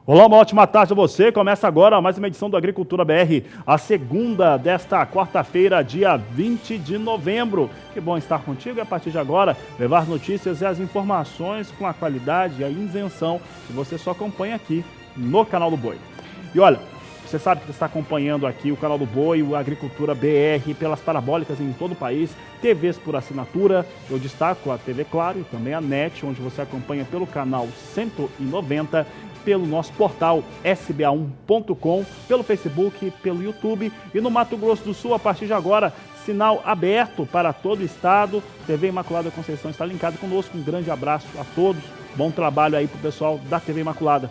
Olá, uma ótima tarde a você. Começa agora mais uma edição do Agricultura BR, a segunda desta quarta-feira, dia 20 de novembro. Que bom estar contigo e a partir de agora levar notícias e as informações com a qualidade e a isenção que você só acompanha aqui no canal do Boi. E olha, você sabe que está acompanhando aqui o canal do Boi, o Agricultura BR, pelas parabólicas em todo o país, TVs por assinatura. Eu destaco a TV Claro e também a NET, onde você acompanha pelo canal 190, pelo nosso portal sba1.com, pelo Facebook, pelo YouTube e no Mato Grosso do Sul, a partir de agora, sinal aberto para todo o estado. TV Imaculada Conceição está linkado conosco. Um grande abraço a todos. Bom trabalho aí para o pessoal da TV Imaculada.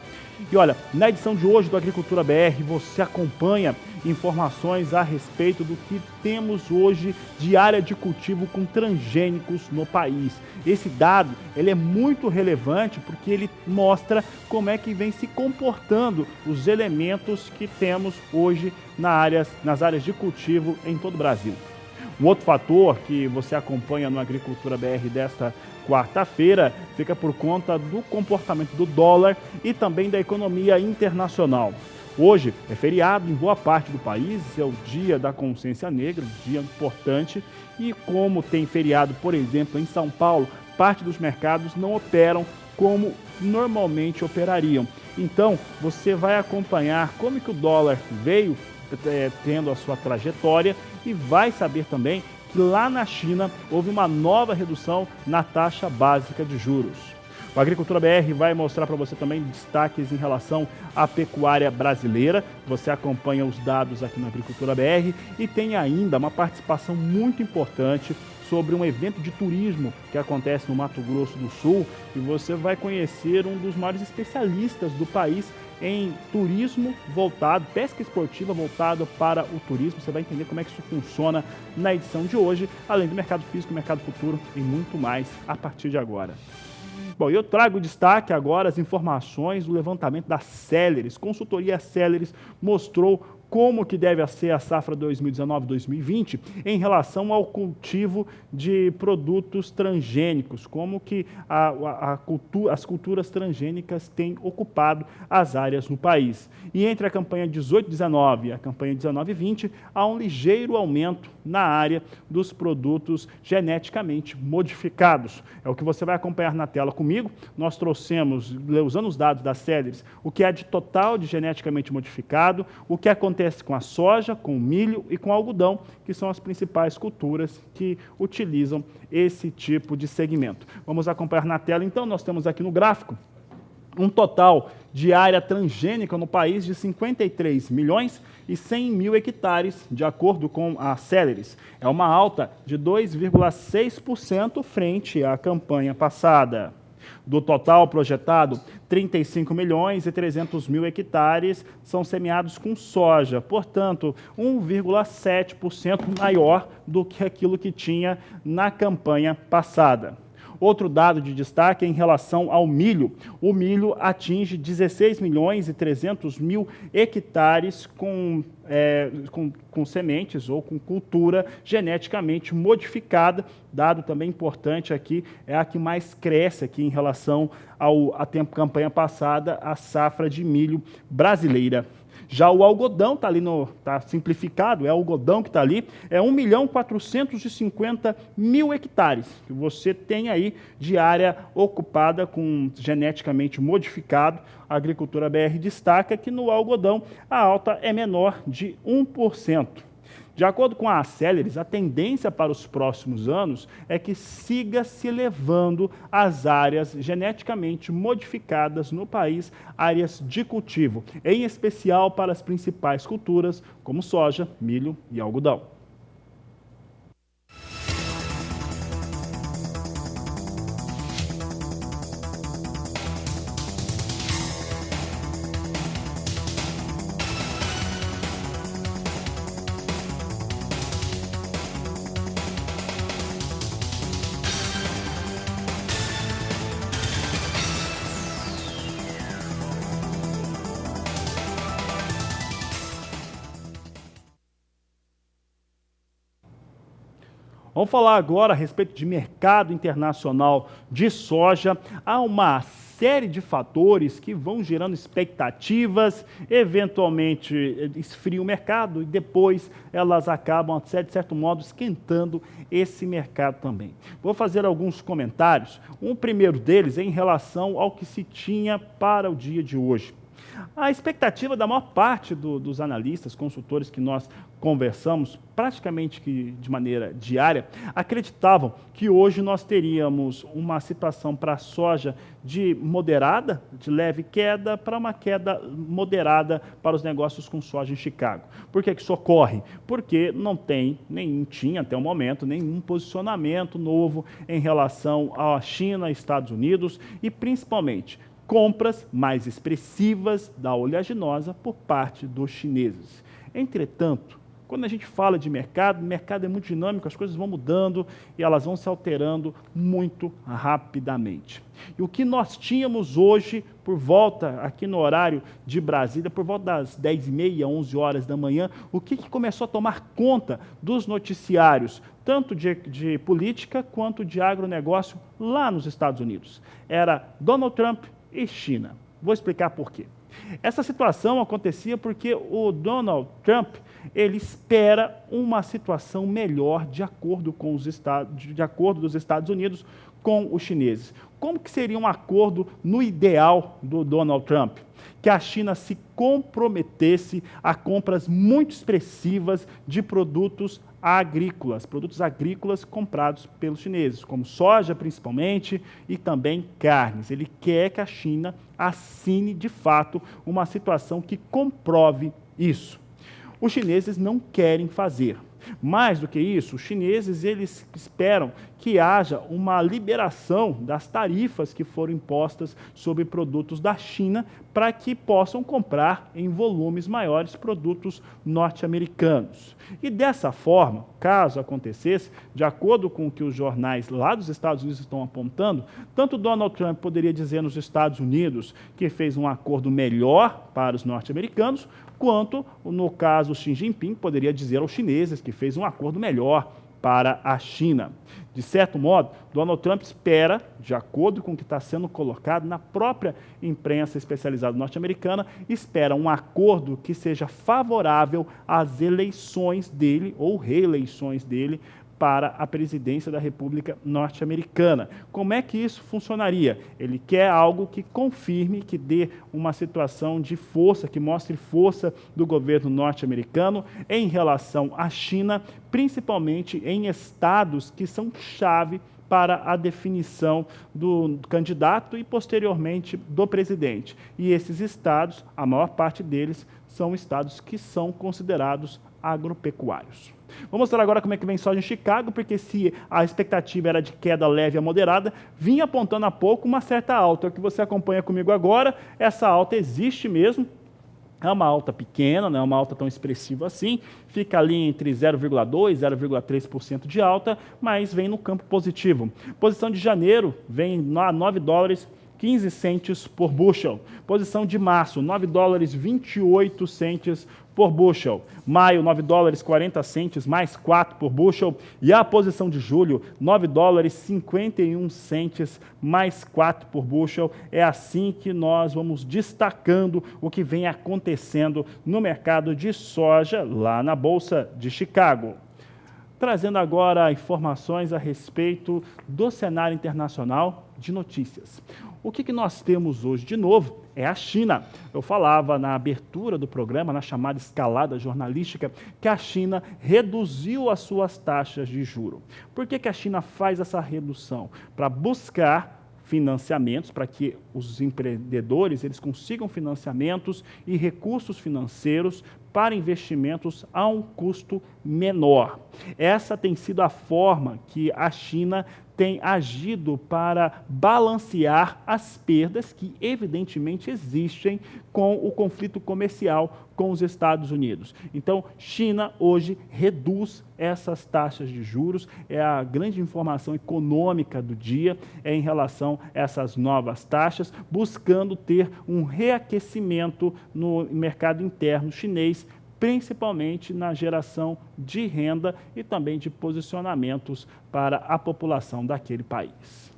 E olha, na edição de hoje do Agricultura BR, você acompanha informações a respeito do que temos hoje de área de cultivo com transgênicos no país. Esse dado ele é muito relevante porque ele mostra como é que vem se comportando os elementos que temos hoje nas áreas de cultivo em todo o Brasil. Um outro fator que você acompanha no Agricultura BR desta quarta-feira fica por conta do comportamento do dólar e também da economia internacional. Hoje é feriado em boa parte do país, é o Dia da Consciência Negra, um dia importante, e como tem feriado, por exemplo, em São Paulo, parte dos mercados não operam como normalmente operariam. Então, você vai acompanhar como que o dólar veio tendo a sua trajetória e vai saber também que lá na China houve uma nova redução na taxa básica de juros. O Agricultura BR vai mostrar para você também destaques em relação à pecuária brasileira. Você acompanha os dados aqui na Agricultura BR e tem ainda uma participação muito importante sobre um evento de turismo que acontece no Mato Grosso do Sul e você vai conhecer um dos maiores especialistas do país em turismo voltado, pesca esportiva voltada para o turismo. Você vai entender como é que isso funciona na edição de hoje, além do mercado físico, mercado futuro e muito mais a partir de agora. Bom, eu trago destaque agora as informações do levantamento da Celeris. Consultoria Celeris mostrou como que deve ser a safra 2019-2020 em relação ao cultivo de produtos transgênicos, como que as culturas transgênicas têm ocupado as áreas no país. E entre a campanha 18-19 e a campanha 19-20, há um ligeiro aumento na área dos produtos geneticamente modificados. É o que você vai acompanhar na tela comigo. Nós trouxemos, usando os dados da Celeris, o que é de total de geneticamente modificado, o que acontece com a soja, com o milho e com o algodão, que são as principais culturas que utilizam esse tipo de segmento. Vamos acompanhar na tela, então. Nós temos aqui no gráfico um total de área transgênica no país de 53 milhões e 100 mil hectares, de acordo com a Celeris. É uma alta de 2,6% frente à campanha passada. Do total projetado, 35 milhões e 300 mil hectares são semeados com soja, portanto, 1,7% maior do que aquilo que tinha na campanha passada. Outro dado de destaque é em relação ao milho. O milho atinge 16 milhões e 300 mil hectares com sementes ou com cultura geneticamente modificada. Dado também importante aqui, é a que mais cresce aqui em relação à campanha passada, a safra de milho brasileira. Já o algodão está ali, está simplificado, é o algodão que está ali, é 1.450.000 hectares que você tem aí de área ocupada com geneticamente modificado. A Agricultura BR destaca que no algodão a alta é menor de 1%. De acordo com a Celeris, a tendência para os próximos anos é que siga se elevando as áreas geneticamente modificadas no país, áreas de cultivo, em especial para as principais culturas, como soja, milho e algodão. Vamos falar agora a respeito de mercado internacional de soja. Há uma série de fatores que vão gerando expectativas, eventualmente esfria o mercado e depois elas acabam, de certo modo, esquentando esse mercado também. Vou fazer alguns comentários. Um primeiro deles é em relação ao que se tinha para o dia de hoje. A expectativa da maior parte dos analistas, consultores que nós conversamos, praticamente que de maneira diária, acreditavam que hoje nós teríamos uma situação para a soja de moderada, de leve queda, para uma queda moderada para os negócios com soja em Chicago. Por que isso ocorre? Porque não tinha até o momento nenhum posicionamento novo em relação à China, Estados Unidos e principalmente compras mais expressivas da oleaginosa por parte dos chineses. Entretanto, quando a gente fala de mercado, o mercado é muito dinâmico, as coisas vão mudando e elas vão se alterando muito rapidamente. E o que nós tínhamos hoje, por volta, aqui no horário de Brasília, por volta das 10h30, 11 horas da manhã, o que começou a tomar conta dos noticiários, tanto de política quanto de agronegócio lá nos Estados Unidos? Era Donald Trump e China. Vou explicar por quê. Essa situação acontecia porque o Donald Trump, ele espera uma situação melhor de acordo dos Estados Unidos com os chineses. Como que seria um acordo no ideal do Donald Trump? Que a China se comprometesse a compras muito expressivas de produtos agrícolas comprados pelos chineses, como soja principalmente e também carnes. Ele quer que a China assine de fato uma situação que comprove isso. Os chineses não querem fazer. Mais do que isso, os chineses eles esperam que haja uma liberação das tarifas que foram impostas sobre produtos da China para que possam comprar em volumes maiores produtos norte-americanos. E dessa forma, caso acontecesse, de acordo com o que os jornais lá dos Estados Unidos estão apontando, tanto Donald Trump poderia dizer nos Estados Unidos que fez um acordo melhor para os norte-americanos, quanto, no caso, Xi Jinping poderia dizer aos chineses que fez um acordo melhor para a China. De certo modo, Donald Trump espera, de acordo com o que está sendo colocado na própria imprensa especializada norte-americana, espera um acordo que seja favorável às eleições dele ou reeleições dele para a presidência da República Norte-Americana. Como é que isso funcionaria? Ele quer algo que confirme, que dê uma situação de força, que mostre força do governo norte-americano em relação à China, principalmente em estados que são chave para a definição do candidato e, posteriormente, do presidente. E esses estados, a maior parte deles, são estados que são considerados agropecuários. Vou mostrar agora como é que vem soja em Chicago, porque se a expectativa era de queda leve a moderada, vinha apontando há pouco uma certa alta. O que você acompanha comigo agora, essa alta existe mesmo. É uma alta pequena, não é uma alta tão expressiva assim, fica ali entre 0,2% e 0,3% de alta, mas vem no campo positivo. Posição de janeiro vem a $9,15 por bushel. Posição de março, $9,28 por bushel. Maio, $9,40 mais 4 por bushel. E a posição de julho, $9,51 mais 4 por bushel. É assim que nós vamos destacando o que vem acontecendo no mercado de soja lá na Bolsa de Chicago. Trazendo agora informações a respeito do cenário internacional de notícias. O que nós temos hoje de novo é a China. Eu falava na abertura do programa, na chamada escalada jornalística, que a China reduziu as suas taxas de juros. Por que a China faz essa redução? Para buscar financiamentos, para que os empreendedores eles consigam financiamentos e recursos financeiros para investimentos a um custo menor. Essa tem sido a forma que a China tem agido para balancear as perdas que evidentemente existem com o conflito comercial com os Estados Unidos. Então, China hoje reduz essas taxas de juros, é a grande informação econômica do dia em relação a essas novas taxas, buscando ter um reaquecimento no mercado interno chinês, principalmente na geração de renda e também de posicionamentos para a população daquele país.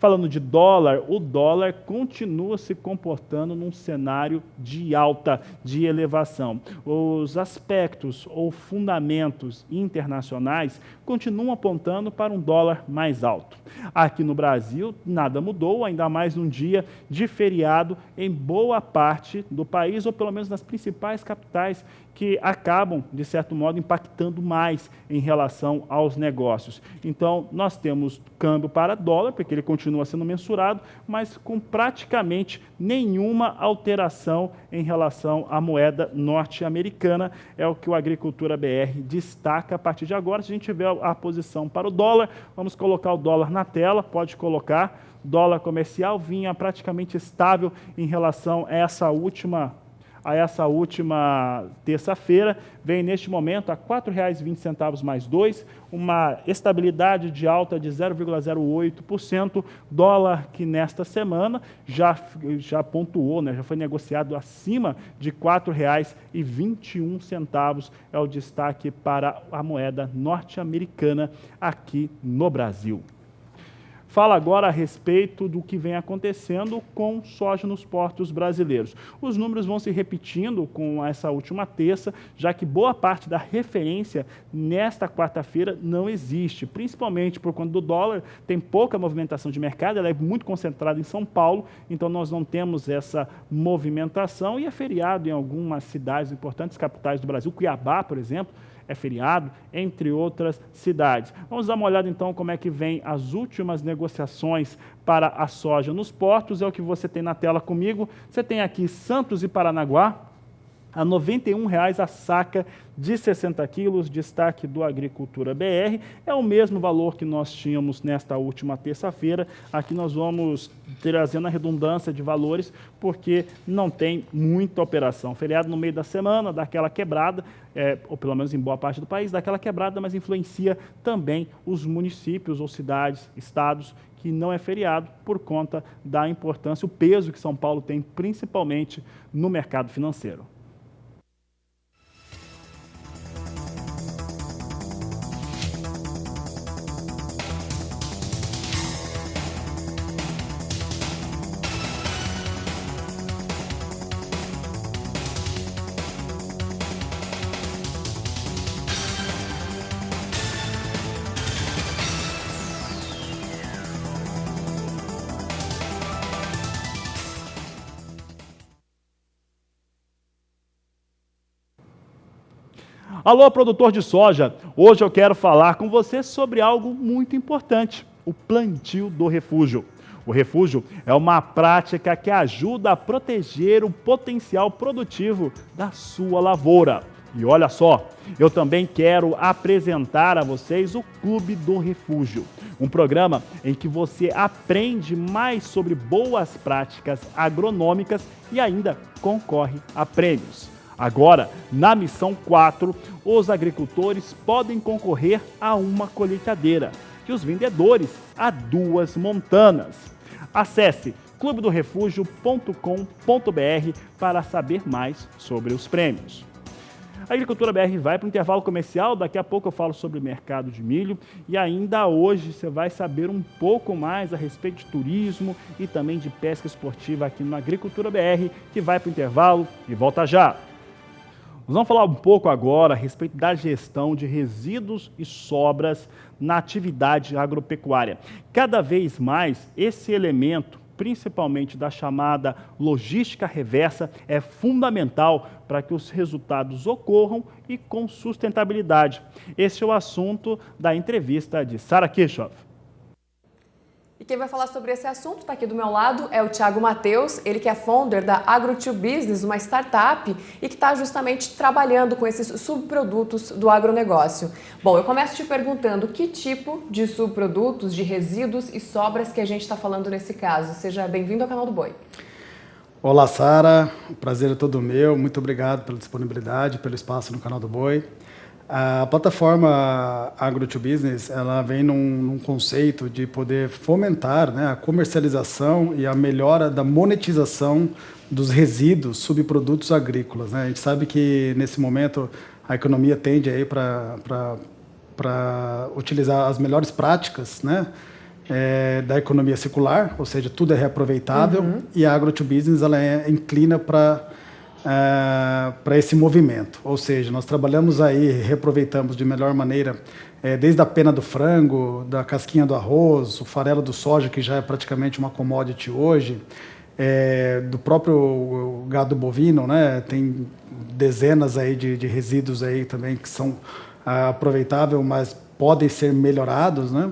Falando de dólar, o dólar continua se comportando num cenário de alta, de elevação. Os aspectos ou fundamentos internacionais continuam apontando para um dólar mais alto. Aqui no Brasil, nada mudou, ainda mais num dia de feriado em boa parte do país, ou pelo menos nas principais capitais, que acabam, de certo modo, impactando mais em relação aos negócios. Então, nós temos câmbio para dólar, porque ele continua sendo mensurado, mas com praticamente nenhuma alteração em relação à moeda norte-americana. É o que o Agricultura BR destaca a partir de agora. Se a gente tiver a posição para o dólar, vamos colocar o dólar na tela, pode colocar. Dólar comercial vinha praticamente estável em relação a essa última terça-feira, vem neste momento a R$ 4,20 mais 2, uma estabilidade de alta de 0,08%, dólar que nesta semana já pontuou, né, já foi negociado acima de R$ 4,21, é o destaque para a moeda norte-americana aqui no Brasil. Fala agora a respeito do que vem acontecendo com soja nos portos brasileiros. Os números vão se repetindo com essa última terça, já que boa parte da referência nesta quarta-feira não existe, principalmente por conta do dólar, tem pouca movimentação de mercado, ela é muito concentrada em São Paulo, então nós não temos essa movimentação e é feriado em algumas cidades importantes, capitais do Brasil, Cuiabá, por exemplo, é feriado, entre outras cidades. Vamos dar uma olhada então como é que vem as últimas negociações para a soja nos portos, é o que você tem na tela comigo. Você tem aqui Santos e Paranaguá, a R$ 91,00 a saca de 60 quilos, destaque do Agricultura BR, é o mesmo valor que nós tínhamos nesta última terça-feira. Aqui nós vamos trazendo a redundância de valores, porque não tem muita operação. Feriado no meio da semana, dá aquela quebrada, ou pelo menos em boa parte do país, dá aquela quebrada, mas influencia também os municípios ou cidades, estados, que não é feriado por conta da importância, o peso que São Paulo tem, principalmente no mercado financeiro. Alô, produtor de soja! Hoje eu quero falar com você sobre algo muito importante, o plantio do refúgio. O refúgio é uma prática que ajuda a proteger o potencial produtivo da sua lavoura. E olha só, eu também quero apresentar a vocês o Clube do Refúgio, um programa em que você aprende mais sobre boas práticas agronômicas e ainda concorre a prêmios. Agora, na missão 4, os agricultores podem concorrer a uma colheitadeira e os vendedores a 2 montanas. Acesse clubedorefugio.com.br para saber mais sobre os prêmios. A Agricultura BR vai para o intervalo comercial, daqui a pouco eu falo sobre o mercado de milho e ainda hoje você vai saber um pouco mais a respeito de turismo e também de pesca esportiva aqui no Agricultura BR, que vai para o intervalo e volta já. Nós vamos falar um pouco agora a respeito da gestão de resíduos e sobras na atividade agropecuária. Cada vez mais, esse elemento, principalmente da chamada logística reversa, é fundamental para que os resultados ocorram e com sustentabilidade. Esse é o assunto da entrevista de Sara Kirchhoff. E quem vai falar sobre esse assunto está aqui do meu lado é o Thiago Matheus, ele que é founder da Agro2Business, uma startup e que está justamente trabalhando com esses subprodutos do agronegócio. Bom, eu começo te perguntando que tipo de subprodutos, de resíduos e sobras que a gente está falando nesse caso. Seja bem-vindo ao canal do Boi. Olá, Sara, o prazer é todo meu, muito obrigado pela disponibilidade, pelo espaço no canal do Boi. A plataforma Agro2Business, ela vem num conceito de poder fomentar, né, a comercialização e a melhora da monetização dos resíduos, subprodutos agrícolas, né? A gente sabe que nesse momento a economia tende aí para utilizar as melhores práticas, né, da economia circular, ou seja, tudo é reaproveitável, e a Agro2Business ela inclina para esse movimento. Ou seja, nós trabalhamos aí, reaproveitamos de melhor maneira, desde a pena do frango, da casquinha do arroz, o farelo do soja, que já é praticamente uma commodity hoje, do próprio gado bovino, né? Tem dezenas aí de resíduos aí também que são aproveitáveis, mas podem ser melhorados, né?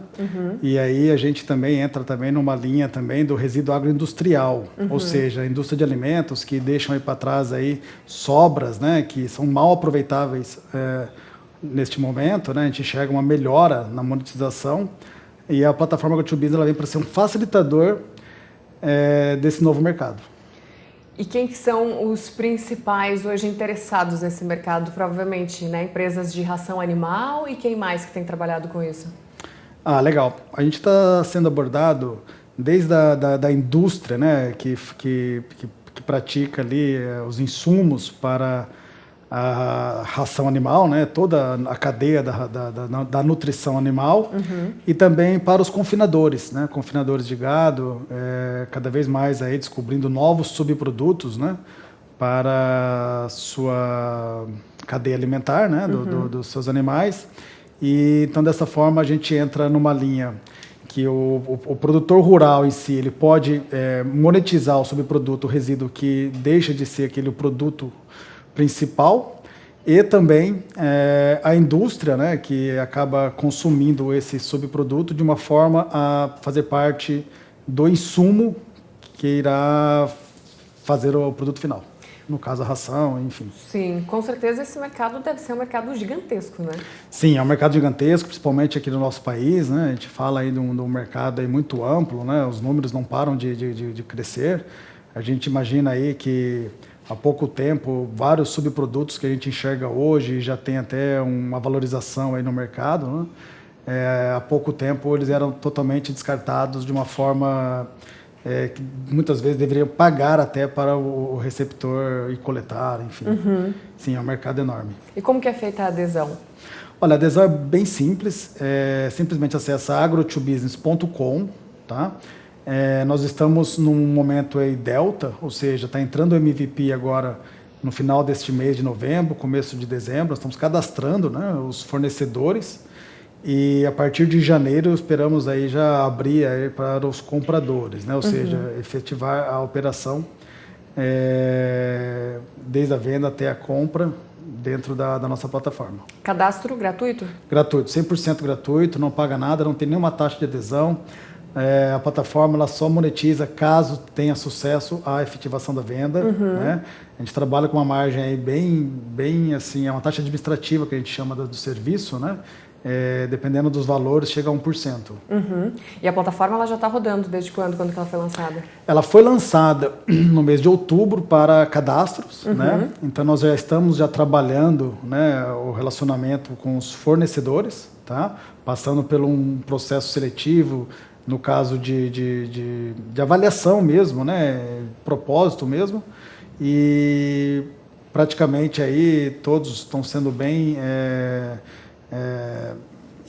E aí a gente também entra também numa linha também do resíduo agroindustrial, ou seja, a indústria de alimentos que deixam aí para trás aí sobras, né? Que são mal aproveitáveis neste momento, né? A gente enxerga uma melhora na monetização e a plataforma Agro2Business ela vem para ser um facilitador desse novo mercado. E quem que são os principais hoje interessados nesse mercado? Provavelmente, né, empresas de ração animal e quem mais que tem trabalhado com isso? Legal. A gente está sendo abordado desde da indústria, né, que pratica ali os insumos para a ração animal, né, toda a cadeia da nutrição animal, e também para os confinadores, né, confinadores de gado, cada vez mais aí descobrindo novos subprodutos, né, para a sua cadeia alimentar, né, dos seus animais. E então dessa forma a gente entra numa linha que o produtor rural em si ele pode monetizar o subproduto, o resíduo que deixa de ser aquele produto principal, e também a indústria, né, que acaba consumindo esse subproduto de uma forma a fazer parte do insumo que irá fazer o produto final. No caso, a ração, enfim. Sim, com certeza esse mercado deve ser um mercado gigantesco, né? Sim, é um mercado gigantesco, principalmente aqui no nosso país, né? A gente fala aí de um mercado aí muito amplo, né? Os números não param de crescer. A gente imagina aí que há pouco tempo, vários subprodutos que a gente enxerga hoje já tem até uma valorização aí no mercado, né? Há pouco tempo eles eram totalmente descartados de uma forma que muitas vezes deveriam pagar até para o receptor e coletar, enfim. Sim, é um mercado enorme. E como que é feita a adesão? Olha, a adesão é bem simples, simplesmente acessa agro2business.com, tá? Nós estamos num momento aí delta, ou seja, está entrando o MVP agora no final deste mês de novembro, começo de dezembro, nós estamos cadastrando, né, os fornecedores e a partir de janeiro esperamos aí já abrir aí para os compradores, né, ou seja, efetivar a operação desde a venda até a compra dentro da nossa plataforma. Cadastro gratuito? Gratuito, 100% gratuito, não paga nada, não tem nenhuma taxa de adesão. A plataforma ela só monetiza caso tenha sucesso à efetivação da venda, né? A gente trabalha com uma margem aí bem assim, é uma taxa administrativa que a gente chama do serviço, né? Dependendo dos valores, chega a 1%. E a plataforma ela já está rodando desde quando? Quando que ela foi lançada? Ela foi lançada no mês de outubro para cadastros, né? Então nós já estamos trabalhando, né, o relacionamento com os fornecedores, tá? Passando por um processo seletivo, no caso de avaliação mesmo, né, propósito mesmo, e praticamente aí todos estão sendo bem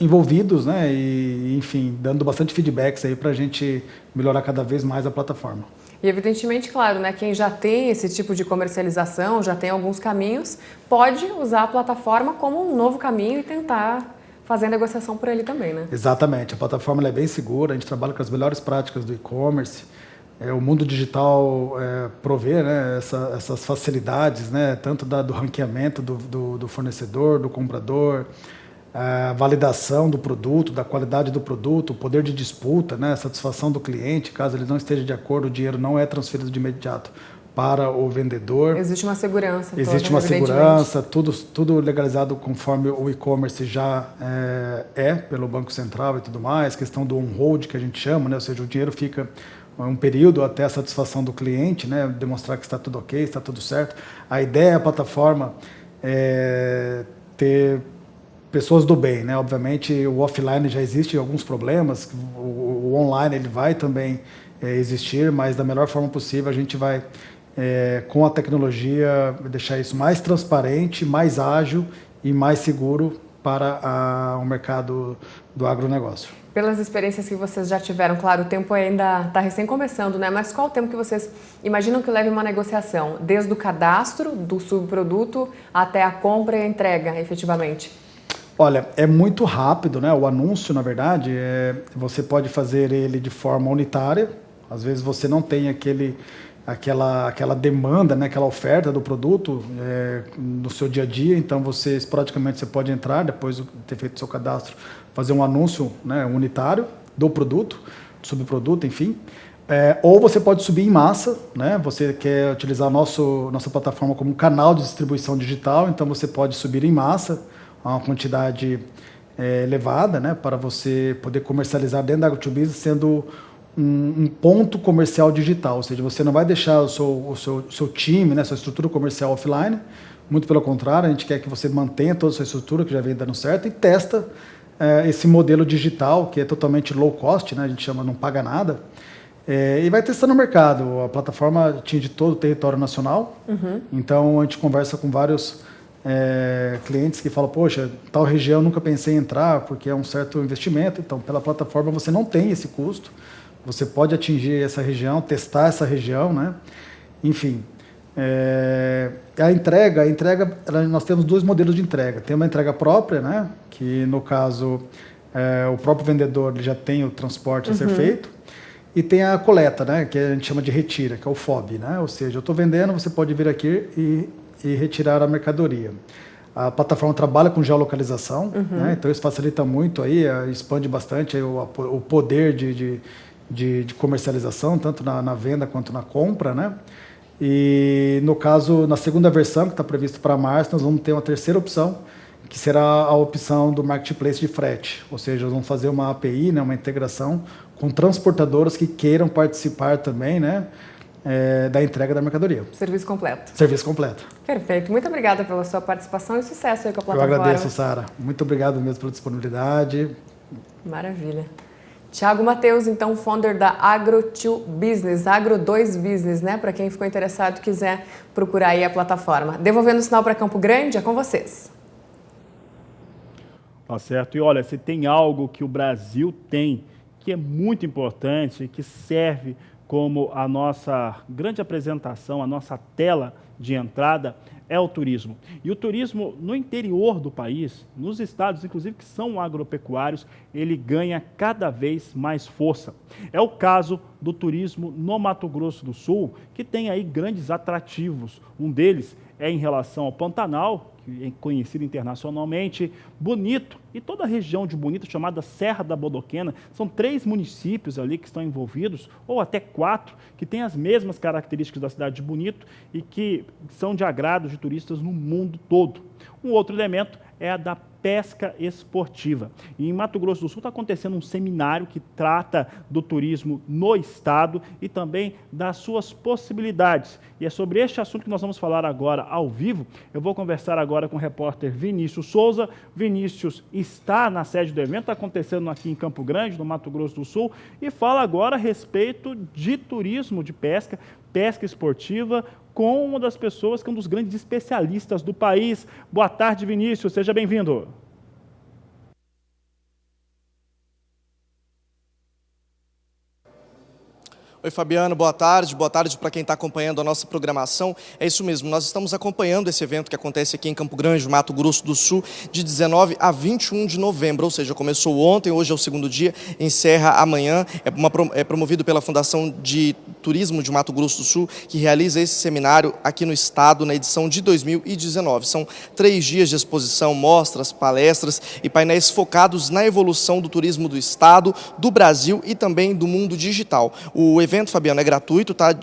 envolvidos, né, e enfim, dando bastante feedbacks aí para a gente melhorar cada vez mais a plataforma. E evidentemente, claro, né, quem já tem esse tipo de comercialização, já tem alguns caminhos, pode usar a plataforma como um novo caminho e tentar fazer a negociação por ele também, né? Exatamente, a plataforma ela é bem segura, a gente trabalha com as melhores práticas do e-commerce, o mundo digital provê, né, essas facilidades, né, tanto do ranqueamento do fornecedor, do comprador, a validação do produto, da qualidade do produto, o poder de disputa, né, a satisfação do cliente, caso ele não esteja de acordo, o dinheiro não é transferido de imediato para o vendedor. Existe uma segurança. Existe uma segurança, tudo legalizado conforme o e-commerce já pelo Banco Central e tudo mais, questão do on-hold que a gente chama, né? Ou seja, o dinheiro fica um período até a satisfação do cliente, né? Demonstrar que está tudo ok, está tudo certo. A ideia da plataforma é ter pessoas do bem, né? Obviamente o offline já existe alguns problemas, o online ele vai também existir, mas da melhor forma possível a gente vai com a tecnologia deixar isso mais transparente, mais ágil e mais seguro para o mercado do agronegócio. Pelas experiências que vocês já tiveram, claro, o tempo ainda está recém começando, né? Mas qual o tempo que vocês imaginam que leve uma negociação? Desde o cadastro do subproduto até a compra e a entrega, efetivamente? Olha, é muito rápido, né? O anúncio, na verdade, você pode fazer ele de forma unitária. Às vezes você não tem aquela demanda, né? Aquela oferta do produto no seu dia a dia. Então, praticamente você pode entrar, depois de ter feito o seu cadastro, fazer um anúncio, né? Unitário do produto, do subproduto, enfim. Ou você pode subir em massa, né? Você quer utilizar nossa plataforma como um canal de distribuição digital, então você pode subir em massa uma quantidade elevada, né, para você poder comercializar dentro da AgroToBusiness, sendo um ponto comercial digital, ou seja, você não vai deixar o seu time, né, sua estrutura comercial offline, muito pelo contrário, a gente quer que você mantenha toda a sua estrutura, que já vem dando certo, e testa esse modelo digital, que é totalmente low cost, né, a gente chama não paga nada, e vai testando no mercado. A plataforma atinge todo o território nacional, então a gente conversa com vários clientes que falam, poxa, tal região eu nunca pensei em entrar porque é um certo investimento. Então, pela plataforma você não tem esse custo, você pode atingir essa região, testar essa região, né? Enfim, a entrega, nós temos dois modelos de entrega. Tem uma entrega própria, né? Que no caso o próprio vendedor ele já tem o transporte a ser feito. E tem a coleta, né? Que a gente chama de retira, que é o FOB, né? Ou seja, eu estou vendendo, você pode vir aqui e retirar a mercadoria. A plataforma trabalha com geolocalização, né? Então isso facilita muito, aí, expande bastante aí o poder de comercialização, tanto na venda quanto na compra, né? E no caso, na segunda versão, que está previsto para março, nós vamos ter uma terceira opção, que será a opção do marketplace de frete, ou seja, nós vamos fazer uma API, né, uma integração com transportadoras que queiram participar também, né, da entrega da mercadoria. Serviço completo. Serviço completo. Perfeito. Muito obrigada pela sua participação e sucesso aí com a plataforma. Eu agradeço, Sara. Muito obrigado mesmo pela disponibilidade. Maravilha. Tiago Mateus, então, founder da Agro2Business, Agro2Business, né? Para quem ficou interessado e quiser procurar aí a plataforma. Devolvendo o sinal para Campo Grande, é com vocês. Tá certo. E olha, se tem algo que o Brasil tem que é muito importante, que serve como a nossa grande apresentação, a nossa tela de entrada, é o turismo. E o turismo no interior do país, nos estados, inclusive, que são agropecuários, ele ganha cada vez mais força. É o caso do turismo no Mato Grosso do Sul, que tem aí grandes atrativos. Um deles é em relação ao Pantanal, que é conhecido internacionalmente, Bonito, e toda a região de Bonito, chamada Serra da Bodoquena. São 3 municípios ali que estão envolvidos, ou até 4, que têm as mesmas características da cidade de Bonito e que são de agrado de turistas no mundo todo. Um outro elemento é a da pesca esportiva. E em Mato Grosso do Sul está acontecendo um seminário que trata do turismo no estado e também das suas possibilidades. E é sobre este assunto que nós vamos falar agora ao vivo. Eu vou conversar agora com o repórter Vinícius Souza. Vinícius está na sede do evento, está acontecendo aqui em Campo Grande, no Mato Grosso do Sul, e fala agora a respeito de turismo de pesca, pesca esportiva, com uma das pessoas que é um dos grandes especialistas do país. Boa tarde, Vinícius, seja bem-vindo. Oi, Fabiano, boa tarde para quem está acompanhando a nossa programação. É isso mesmo, nós estamos acompanhando esse evento que acontece aqui em Campo Grande, Mato Grosso do Sul, de 19 a 21 de novembro, ou seja, começou ontem, hoje é o segundo dia, encerra amanhã. É promovido pela Fundação de Turismo de Mato Grosso do Sul, que realiza esse seminário aqui no estado na edição de 2019. São 3 dias de exposição, mostras, palestras e painéis focados na evolução do turismo do estado, do Brasil e também do mundo digital. O evento, Fabiano, é gratuito, tá?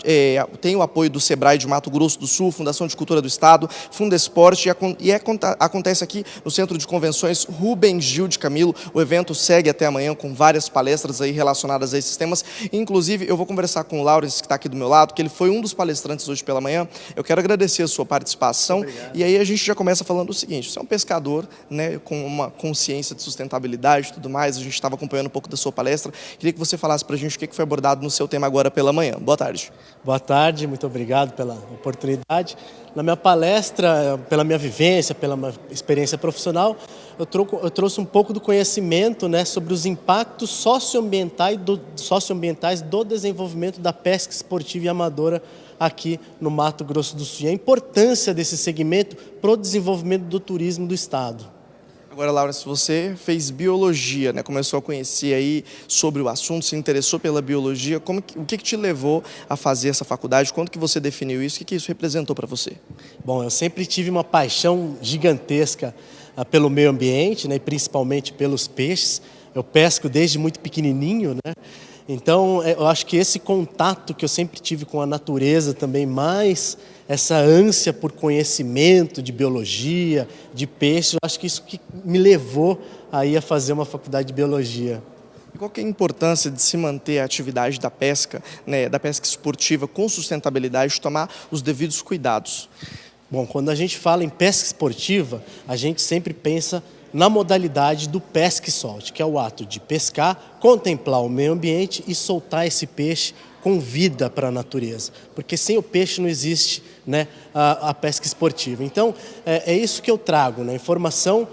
Tem o apoio do Sebrae de Mato Grosso do Sul, Fundação de Cultura do Estado, Fundesporte e acontece aqui no Centro de Convenções Rubem Gil de Camilo. O evento segue até amanhã com várias palestras aí relacionadas a esses temas. Inclusive, eu vou conversar com o Laurence, que está aqui do meu lado, que ele foi um dos palestrantes hoje pela manhã. Eu quero agradecer a sua participação. Obrigado. E aí a gente já começa falando o seguinte: você é um pescador, né, com uma consciência de sustentabilidade e tudo mais. A gente estava acompanhando um pouco da sua palestra. Queria que você falasse para a gente o que foi abordado no seu tema agora pela manhã. Boa tarde. Boa tarde, muito obrigado pela oportunidade. Na minha palestra, pela minha vivência, pela minha experiência profissional, eu trouxe um pouco do conhecimento, né, sobre os impactos socioambientais do desenvolvimento da pesca esportiva e amadora aqui no Mato Grosso do Sul. E a importância desse segmento para o desenvolvimento do turismo do estado. Agora, Laura, se você fez biologia, né, começou a conhecer aí sobre o assunto, se interessou pela biologia, o que te levou a fazer essa faculdade? Quando que você definiu isso? O que isso representou para você? Bom, eu sempre tive uma paixão gigantesca pelo meio ambiente, né, e principalmente pelos peixes. Eu pesco desde muito pequenininho, né? Então, eu acho que esse contato que eu sempre tive com a natureza também, mais essa ânsia por conhecimento de biologia, de peixe, eu acho que isso que me levou aí a fazer uma faculdade de biologia. E qual que é a importância de se manter a atividade da pesca, né, da pesca esportiva com sustentabilidade, de tomar os devidos cuidados? Bom, quando a gente fala em pesca esportiva, a gente sempre pensa na modalidade do pesca e solte, que é o ato de pescar, contemplar o meio ambiente e soltar esse peixe com vida para a natureza, porque sem o peixe não existe, né, a pesca esportiva. Então, é isso que eu trago, né, informação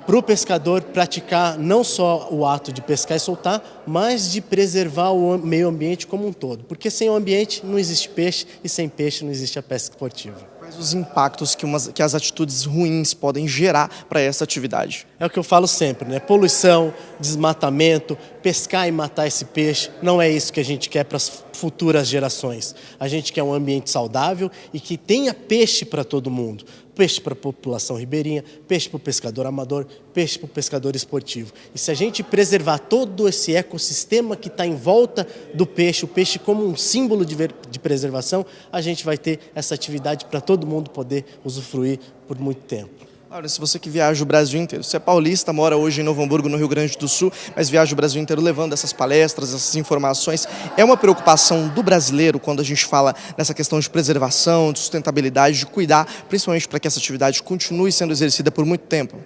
para o pescador praticar não só o ato de pescar e soltar, mas de preservar o meio ambiente como um todo, porque sem o ambiente não existe peixe e sem peixe não existe a pesca esportiva. Quais os impactos que as atitudes ruins podem gerar para essa atividade? É o que eu falo sempre, né? Poluição, desmatamento, pescar e matar esse peixe, não é isso que a gente quer para as futuras gerações. A gente quer um ambiente saudável e que tenha peixe para todo mundo. Peixe para a população ribeirinha, peixe para o pescador amador, peixe para o pescador esportivo. E se a gente preservar todo esse ecossistema que está em volta do peixe, o peixe como um símbolo de preservação, a gente vai ter essa atividade para todo mundo poder usufruir por muito tempo. Laura, se você que viaja o Brasil inteiro, você é paulista, mora hoje em Novo Hamburgo, no Rio Grande do Sul, mas viaja o Brasil inteiro levando essas palestras, essas informações, é uma preocupação do brasileiro quando a gente fala nessa questão de preservação, de sustentabilidade, de cuidar, principalmente para que essa atividade continue sendo exercida por muito tempo?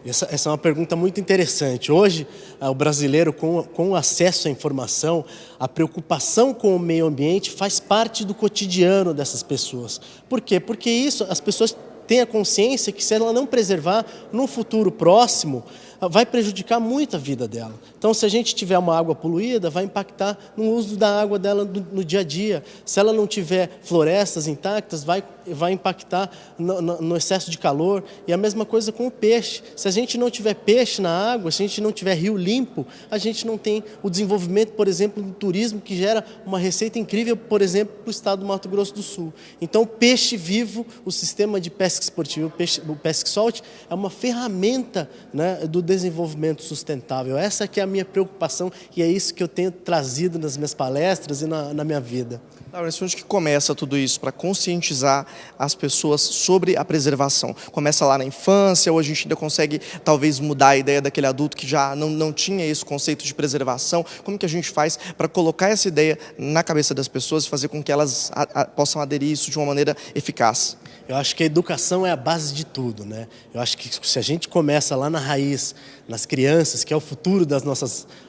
Essa é uma pergunta muito interessante. Hoje, o brasileiro, com acesso à informação, a preocupação com o meio ambiente faz parte do cotidiano dessas pessoas. Por quê? Porque isso, as pessoas têm a consciência que se ela não preservar, no futuro próximo, vai prejudicar muito a vida dela. Então, se a gente tiver uma água poluída, vai impactar no uso da água dela no dia a dia. Se ela não tiver florestas intactas, vai impactar no excesso de calor. E a mesma coisa com o peixe. Se a gente não tiver peixe na água, se a gente não tiver rio limpo, a gente não tem o desenvolvimento, por exemplo, do turismo, que gera uma receita incrível, por exemplo, para o estado do Mato Grosso do Sul. Então, o peixe vivo, o sistema de pesca esportiva, o pesca solte, é uma ferramenta, né, do desenvolvimento sustentável. Essa que é a minha preocupação e é isso que eu tenho trazido nas minhas palestras e na minha vida. Laura, onde que começa tudo isso para conscientizar as pessoas sobre a preservação? Começa lá na infância ou a gente ainda consegue talvez mudar a ideia daquele adulto que já não tinha esse conceito de preservação? Como que a gente faz para colocar essa ideia na cabeça das pessoas e fazer com que elas possam aderir isso de uma maneira eficaz? Eu acho que a educação é a base de tudo, né? Eu acho que se a gente começa lá na raiz, nas crianças, que é o futuro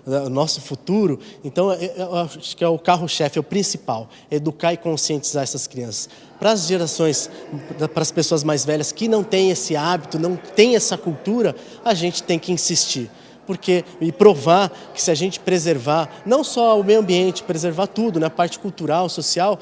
o nosso futuro, então eu acho que é o carro-chefe, é o principal, educar e conscientizar essas crianças. Para as gerações, para as pessoas mais velhas que não têm esse hábito, não têm essa cultura, a gente tem que insistir. E provar que se a gente preservar, não só o meio ambiente, preservar tudo, né, a parte cultural, social,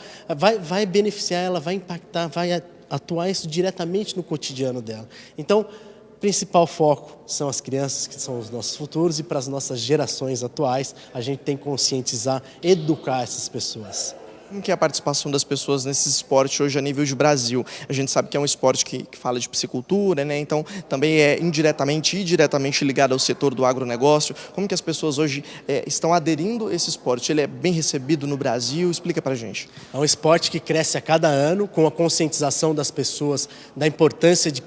vai beneficiar ela, vai impactar, vai atuar isso diretamente no cotidiano dela. Então, o principal foco são as crianças, que são os nossos futuros, e para as nossas gerações atuais, a gente tem que conscientizar, educar essas pessoas. Como que é a participação das pessoas nesse esporte hoje a nível de Brasil? A gente sabe que é um esporte que fala de piscicultura, né? Então também é indiretamente e diretamente ligado ao setor do agronegócio. Como que as pessoas hoje estão aderindo a esse esporte? Ele é bem recebido no Brasil? Explica pra gente. É um esporte que cresce a cada ano com a conscientização das pessoas da importância de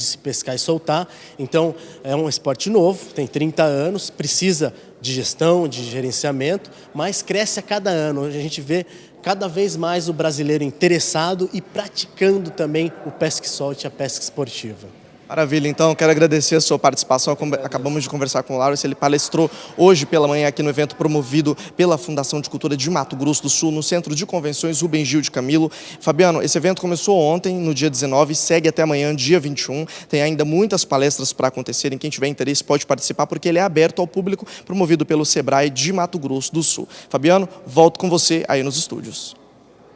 se pescar e soltar. Então é um esporte novo, tem 30 anos, precisa de gestão, de gerenciamento, mas cresce a cada ano. A gente vê cada vez mais o brasileiro interessado e praticando também o pesca e solte, a pesca esportiva. Maravilha, então quero agradecer a sua participação. Acabamos de conversar com o Lauro, ele palestrou hoje pela manhã aqui no evento promovido pela Fundação de Cultura de Mato Grosso do Sul, no Centro de Convenções Rubem Gil de Camilo. Fabiano, esse evento começou ontem, no dia 19, segue até amanhã, dia 21. Tem ainda muitas palestras para acontecerem. Quem tiver interesse pode participar, porque ele é aberto ao público, promovido pelo Sebrae de Mato Grosso do Sul. Fabiano, volto com você aí nos estúdios.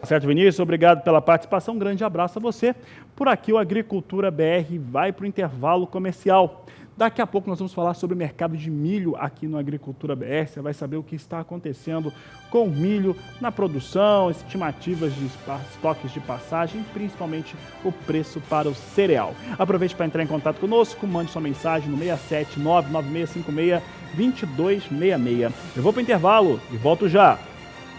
Certo, Vinícius, obrigado pela participação, um grande abraço a você. Por aqui o Agricultura BR vai para o intervalo comercial. Daqui a pouco nós vamos falar sobre o mercado de milho aqui no Agricultura BR. Você vai saber o que está acontecendo com o milho na produção, estimativas de estoques de passagem, principalmente o preço para o cereal. Aproveite para entrar em contato conosco, mande sua mensagem no 67996562266. Eu vou para o intervalo e volto já.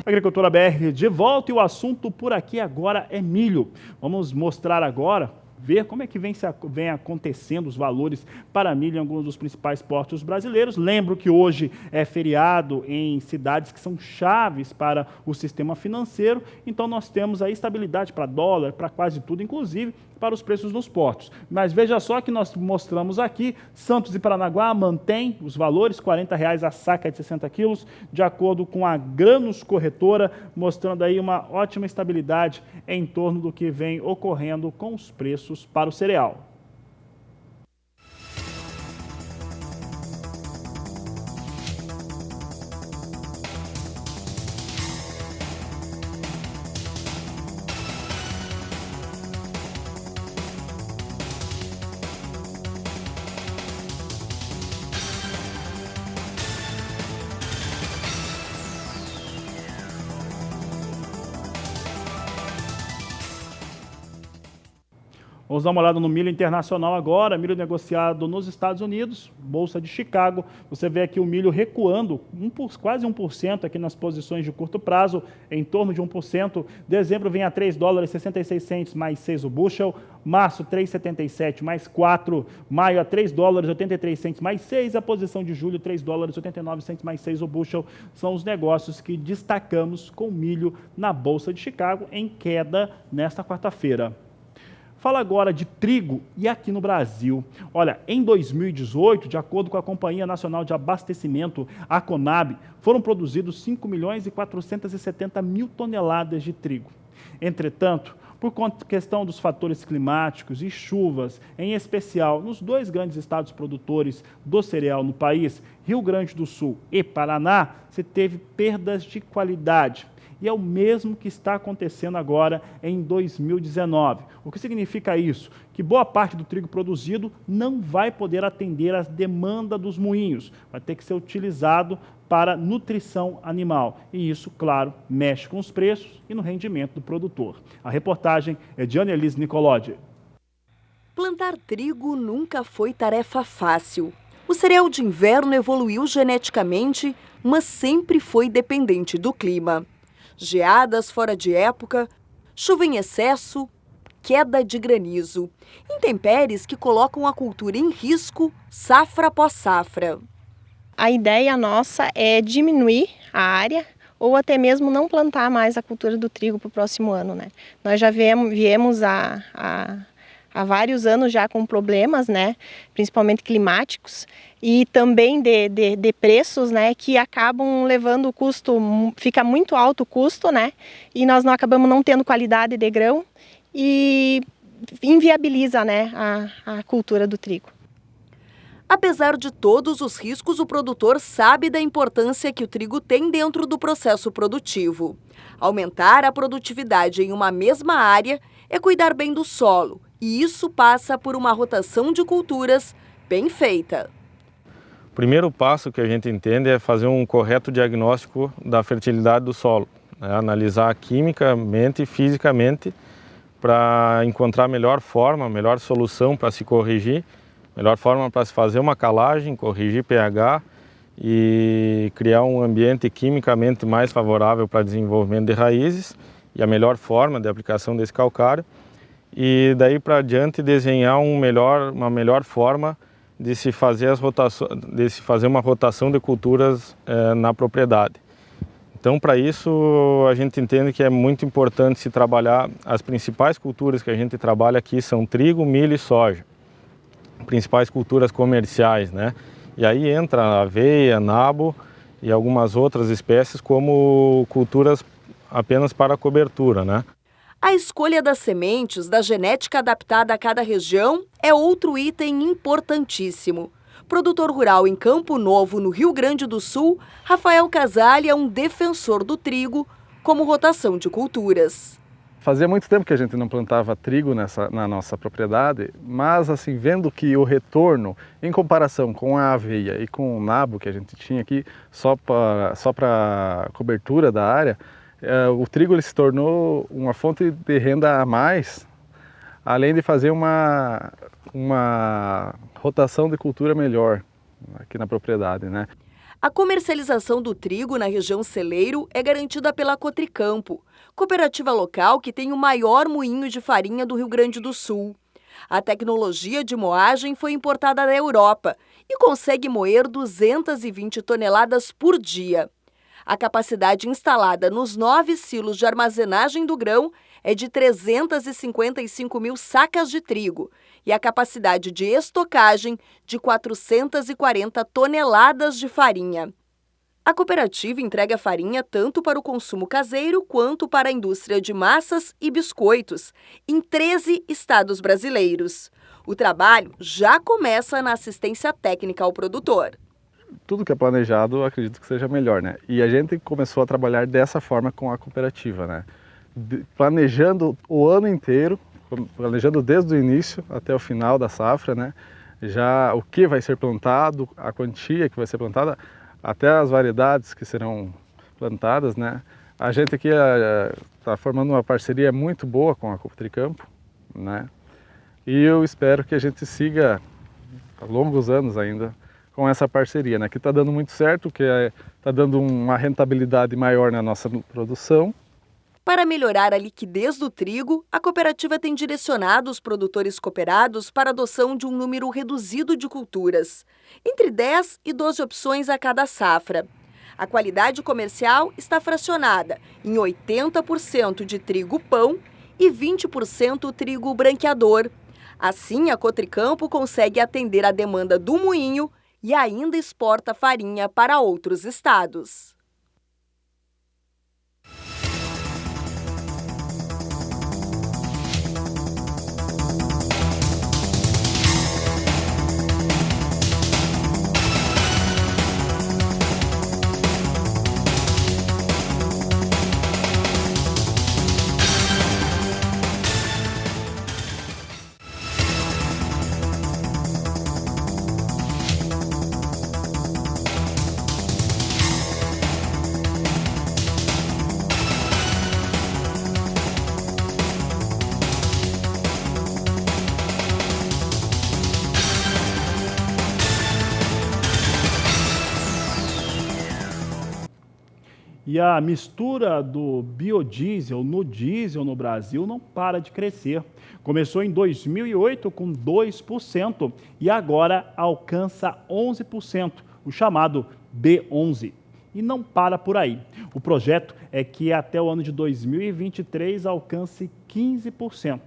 Agricultura BR de volta e o assunto por aqui agora é milho. Vamos mostrar agora, ver como é que vem acontecendo os valores para milho em alguns dos principais portos brasileiros. Lembro que hoje é feriado em cidades que são chaves para o sistema financeiro, então nós temos aí estabilidade para dólar, para quase tudo, inclusive para os preços nos portos. Mas veja só que nós mostramos aqui, Santos e Paranaguá mantém os valores, R$ 40 a saca de 60 quilos, de acordo com a Granos Corretora, mostrando aí uma ótima estabilidade em torno do que vem ocorrendo com os preços para o cereal. Vamos dar uma olhada no milho internacional agora, milho negociado nos Estados Unidos, Bolsa de Chicago. Você vê aqui o milho recuando quase 1% aqui nas posições de curto prazo, em torno de 1%. Dezembro vem a $3,66 mais 6 o bushel. Março, 3,77 mais 4. Maio, a $3,83 mais 6. A posição de julho, $3,89 mais 6 o bushel. São os negócios que destacamos com milho na Bolsa de Chicago, em queda nesta quarta-feira. Fala agora de trigo e aqui no Brasil. Olha, em 2018, de acordo com a Companhia Nacional de Abastecimento, a Conab, foram produzidos 5.470.000 toneladas de trigo. Entretanto, por questão dos fatores climáticos e chuvas, em especial nos dois grandes estados produtores do cereal no país, Rio Grande do Sul e Paraná, se teve perdas de qualidade. E é o mesmo que está acontecendo agora em 2019. O que significa isso? Que boa parte do trigo produzido não vai poder atender às demandas dos moinhos. Vai ter que ser utilizado para nutrição animal. E isso, claro, mexe com os preços e no rendimento do produtor. A reportagem é de Annelise Nicolodi. Plantar trigo nunca foi tarefa fácil. O cereal de inverno evoluiu geneticamente, mas sempre foi dependente do clima. Geadas fora de época, chuva em excesso, queda de granizo. Intempéries que colocam a cultura em risco, safra após safra. A ideia nossa é diminuir a área ou até mesmo não plantar mais a cultura do trigo para o próximo ano, né? Nós já viemos há vários anos já com problemas, né, principalmente climáticos, e também de preços, né, que acabam levando o custo, fica muito alto o custo, né, e nós acabamos não tendo qualidade de grão e inviabiliza, né, a cultura do trigo. Apesar de todos os riscos, o produtor sabe da importância que o trigo tem dentro do processo produtivo. Aumentar a produtividade em uma mesma área é cuidar bem do solo, e isso passa por uma rotação de culturas bem feita. O primeiro passo que a gente entende é fazer um correto diagnóstico da fertilidade do solo, né? Analisar quimicamente e fisicamente para encontrar a melhor forma, a melhor solução para se corrigir, melhor forma para se fazer uma calagem, corrigir pH e criar um ambiente quimicamente mais favorável para desenvolvimento de raízes e a melhor forma de aplicação desse calcário. E daí para adiante desenhar uma melhor forma de se fazer uma rotação de culturas na propriedade. Então, para isso, a gente entende que é muito importante se trabalhar, as principais culturas que a gente trabalha aqui são trigo, milho e soja. principais culturas comerciais, né? E aí entra aveia, nabo e algumas outras espécies como culturas apenas para cobertura, né? A escolha das sementes, da genética adaptada a cada região, é outro item importantíssimo. Produtor rural em Campo Novo, no Rio Grande do Sul, Rafael Casale é um defensor do trigo como rotação de culturas. Fazia muito tempo que a gente não plantava trigo na nossa propriedade, mas assim, vendo que o retorno, em comparação com a aveia e com o nabo que a gente tinha aqui, só para cobertura da área, o trigo ele se tornou uma fonte de renda a mais, além de fazer uma rotação de cultura melhor aqui na propriedade, né? A comercialização do trigo na região celeiro é garantida pela Cotricampo, cooperativa local que tem o maior moinho de farinha do Rio Grande do Sul. A tecnologia de moagem foi importada da Europa e consegue moer 220 toneladas por dia. A capacidade instalada nos 9 silos de armazenagem do grão é de 355 mil sacas de trigo e a capacidade de estocagem de 440 toneladas de farinha. A cooperativa entrega farinha tanto para o consumo caseiro quanto para a indústria de massas e biscoitos, em 13 estados brasileiros. O trabalho já começa na assistência técnica ao produtor. Tudo que é planejado, eu acredito que seja melhor, né? E a gente começou a trabalhar dessa forma com a cooperativa, né? Planejando o ano inteiro, planejando desde o início até o final da safra, né? Já o que vai ser plantado, a quantia que vai ser plantada, até as variedades que serão plantadas, né? A gente aqui está formando uma parceria muito boa com a Cotricampo, né? E eu espero que a gente siga há longos anos ainda com essa parceria, né? Que está dando muito certo, que está dando uma rentabilidade maior na nossa produção. Para melhorar a liquidez do trigo, a cooperativa tem direcionado os produtores cooperados para a adoção de um número reduzido de culturas, entre 10 e 12 opções a cada safra. A qualidade comercial está fracionada em 80% de trigo-pão e 20% trigo branqueador. Assim, a Cotricampo consegue atender a demanda do moinho e ainda exporta farinha para outros estados. E a mistura do biodiesel no diesel no Brasil não para de crescer. Começou em 2008 com 2% e agora alcança 11%, o chamado B11. E não para por aí. O projeto é que até o ano de 2023 alcance 15%.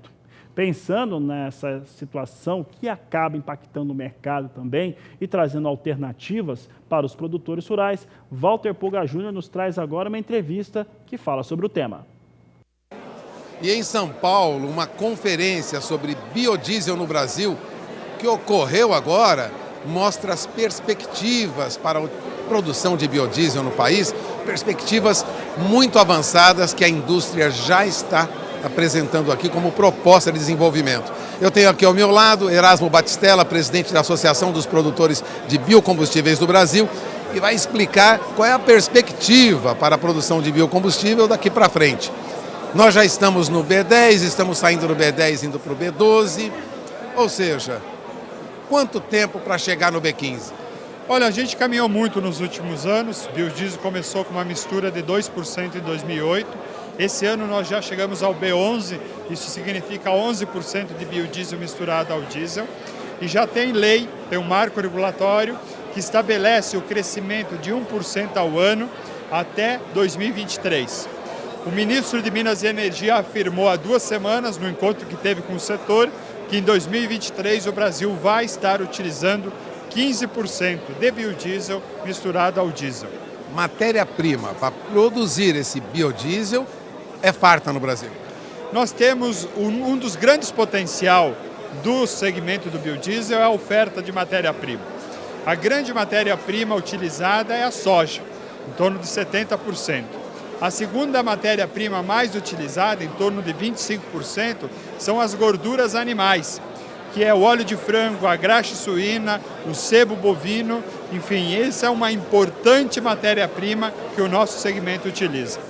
Pensando nessa situação que acaba impactando o mercado também e trazendo alternativas para os produtores rurais, Walter Pulga Júnior nos traz agora uma entrevista que fala sobre o tema. E em São Paulo, uma conferência sobre biodiesel no Brasil, que ocorreu agora, mostra as perspectivas para a produção de biodiesel no país, perspectivas muito avançadas que a indústria já está apresentando aqui como proposta de desenvolvimento. Eu tenho aqui ao meu lado Erasmo Batistella, presidente da Associação dos Produtores de Biocombustíveis do Brasil, que vai explicar qual é a perspectiva para a produção de biocombustível daqui para frente. Nós já estamos no B10, estamos saindo do B10 indo para o B12, ou seja, quanto tempo para chegar no B15? Olha, a gente caminhou muito nos últimos anos, o biodiesel começou com uma mistura de 2% em 2008, esse ano nós já chegamos ao B11, isso significa 11% de biodiesel misturado ao diesel, e já tem lei, tem um marco regulatório que estabelece o crescimento de 1% ao ano até 2023. O ministro de Minas e Energia afirmou há 2 semanas, no encontro que teve com o setor, que em 2023 o Brasil vai estar utilizando 15% de biodiesel misturado ao diesel. Matéria-prima para produzir esse biodiesel é farta no Brasil. Nós temos um dos grandes potencial do segmento do biodiesel é a oferta de matéria-prima. A grande matéria-prima utilizada é a soja, em torno de 70%. A segunda matéria-prima mais utilizada, em torno de 25%, são as gorduras animais, que é o óleo de frango, a graxa suína, o sebo bovino, enfim, essa é uma importante matéria-prima que o nosso segmento utiliza.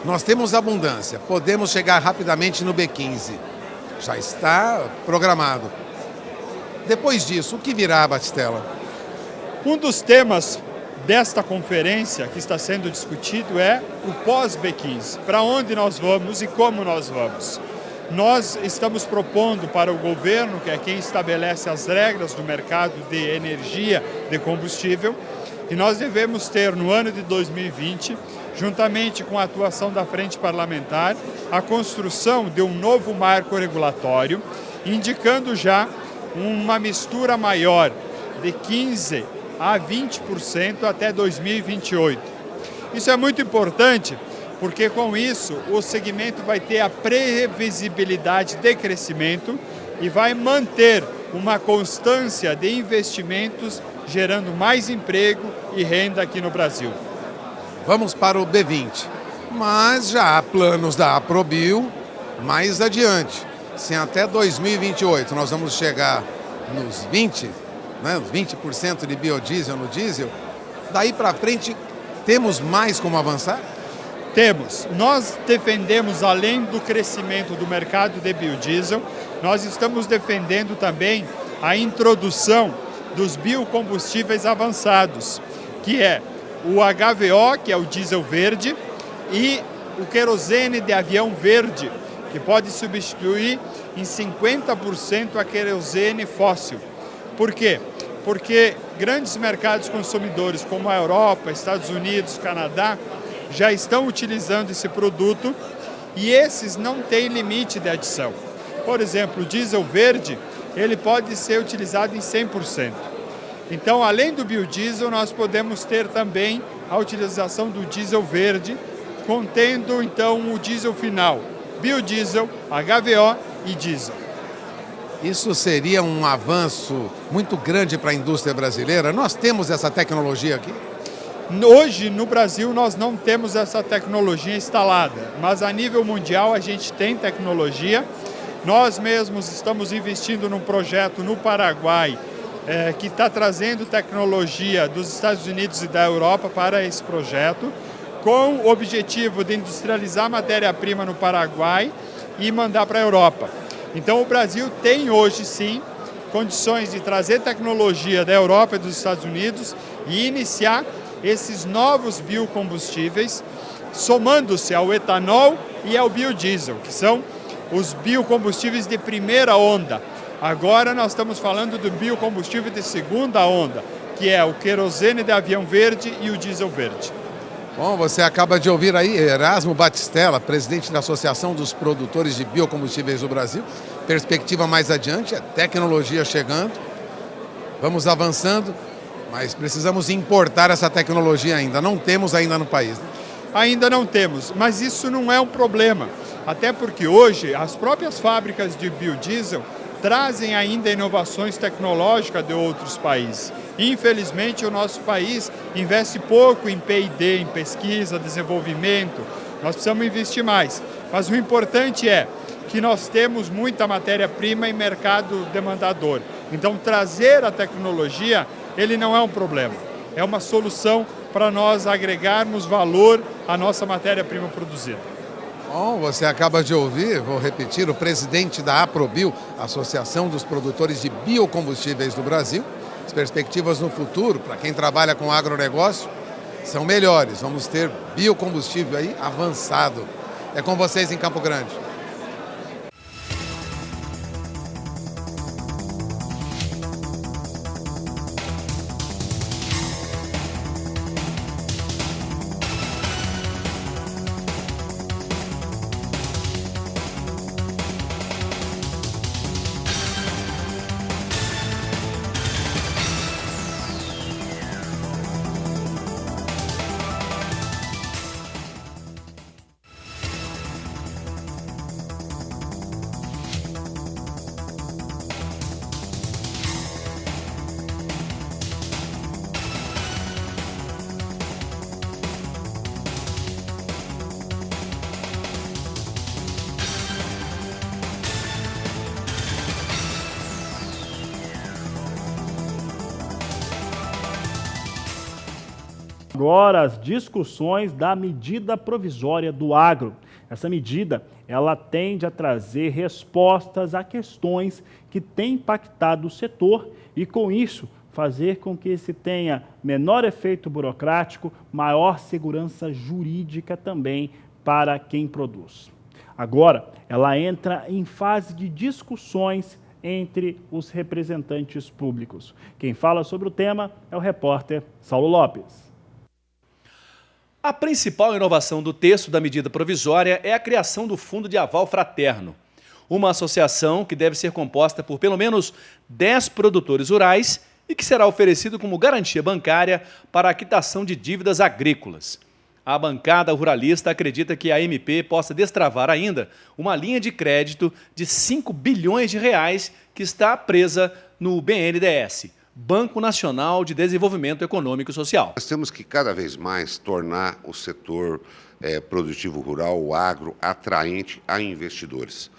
Nós temos abundância, podemos chegar rapidamente no B15. Já está programado. Depois disso, o que virá, Batistella? Um dos temas desta conferência que está sendo discutido é o pós-B15. Para onde nós vamos e como nós vamos? Nós estamos propondo para o governo, que é quem estabelece as regras do mercado de energia de combustível, e nós devemos ter no ano de 2020, juntamente com a atuação da Frente Parlamentar, a construção de um novo marco regulatório, indicando já uma mistura maior de 15% a 20% até 2028. Isso é muito importante, porque com isso o segmento vai ter a previsibilidade de crescimento e vai manter uma constância de investimentos, gerando mais emprego e renda aqui no Brasil. Vamos para o B20, mas já há planos da Aprobio mais adiante. Se até 2028 nós vamos chegar nos 20%, né, 20% de biodiesel no diesel, daí para frente temos mais como avançar? Temos. Nós defendemos, além do crescimento do mercado de biodiesel, nós estamos defendendo também a introdução dos biocombustíveis avançados, que é o HVO, que é o diesel verde, e o querosene de avião verde, que pode substituir em 50% a querosene fóssil. Por quê? Porque grandes mercados consumidores como a Europa, Estados Unidos, Canadá, já estão utilizando esse produto e esses não têm limite de adição. Por exemplo, o diesel verde, ele pode ser utilizado em 100%. Então, além do biodiesel, nós podemos ter também a utilização do diesel verde, contendo então o diesel final, biodiesel, HVO e diesel. Isso seria um avanço muito grande para a indústria brasileira? Nós temos essa tecnologia aqui? Hoje, no Brasil, nós não temos essa tecnologia instalada, mas a nível mundial a gente tem tecnologia. Nós mesmos estamos investindo num projeto no Paraguai, que está trazendo tecnologia dos Estados Unidos e da Europa para esse projeto, com o objetivo de industrializar a matéria-prima no Paraguai e mandar para a Europa. Então o Brasil tem hoje sim condições de trazer tecnologia da Europa e dos Estados Unidos e iniciar esses novos biocombustíveis, somando-se ao etanol e ao biodiesel, que são os biocombustíveis de primeira onda. Agora nós estamos falando do biocombustível de segunda onda, que é o querosene de avião verde e o diesel verde. Bom, você acaba de ouvir aí Erasmo Batistella, presidente da Associação dos Produtores de Biocombustíveis do Brasil. Perspectiva mais adiante, a tecnologia chegando, vamos avançando, mas precisamos importar essa tecnologia ainda. Não temos ainda no país, né? Ainda não temos, mas isso não é um problema. Até porque hoje as próprias fábricas de biodiesel trazem ainda inovações tecnológicas de outros países. Infelizmente, o nosso país investe pouco em P&D, em pesquisa, desenvolvimento. Nós precisamos investir mais. Mas o importante é que nós temos muita matéria-prima em mercado demandador. Então, trazer a tecnologia, ele não é um problema. É uma solução para nós agregarmos valor à nossa matéria-prima produzida. Bom, você acaba de ouvir, vou repetir, o presidente da Aprobio, Associação dos Produtores de Biocombustíveis do Brasil. As perspectivas no futuro, para quem trabalha com agronegócio, são melhores. Vamos ter biocombustível aí avançado. É com vocês em Campo Grande. agora as discussões da medida provisória do agro. Essa medida, ela tende a trazer respostas a questões que têm impactado o setor e, com isso, fazer com que se tenha menor efeito burocrático, maior segurança jurídica também para quem produz. Agora, ela entra em fase de discussões entre os representantes públicos. Quem fala sobre o tema é o repórter Saulo Lopes. A principal inovação do texto da medida provisória é a criação do Fundo de Aval Fraterno, uma associação que deve ser composta por pelo menos 10 produtores rurais e que será oferecido como garantia bancária para a quitação de dívidas agrícolas. A bancada ruralista acredita que a MP possa destravar ainda uma linha de crédito de 5 bilhões de reais que está presa no BNDES, Banco Nacional de Desenvolvimento Econômico e Social. Nós temos que cada vez mais tornar o setor produtivo rural, o agro, atraente a investidores.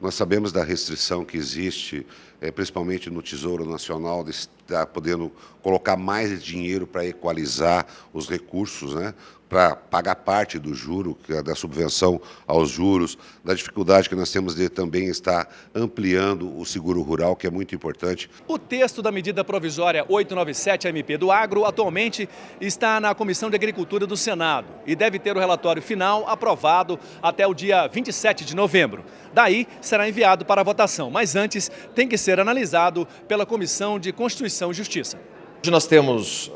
Nós sabemos da restrição que existe, principalmente no Tesouro Nacional, de estar podendo colocar mais dinheiro para equalizar os recursos, né? Para pagar parte do juro, da subvenção aos juros, da dificuldade que nós temos de também estar ampliando o seguro rural, que é muito importante. O texto da medida provisória 897 MP do Agro atualmente está na Comissão de Agricultura do Senado e deve ter o relatório final aprovado até o dia 27 de novembro. Daí será enviado para votação, mas antes tem que ser analisado pela Comissão de Constituição e Justiça. Hoje nós temos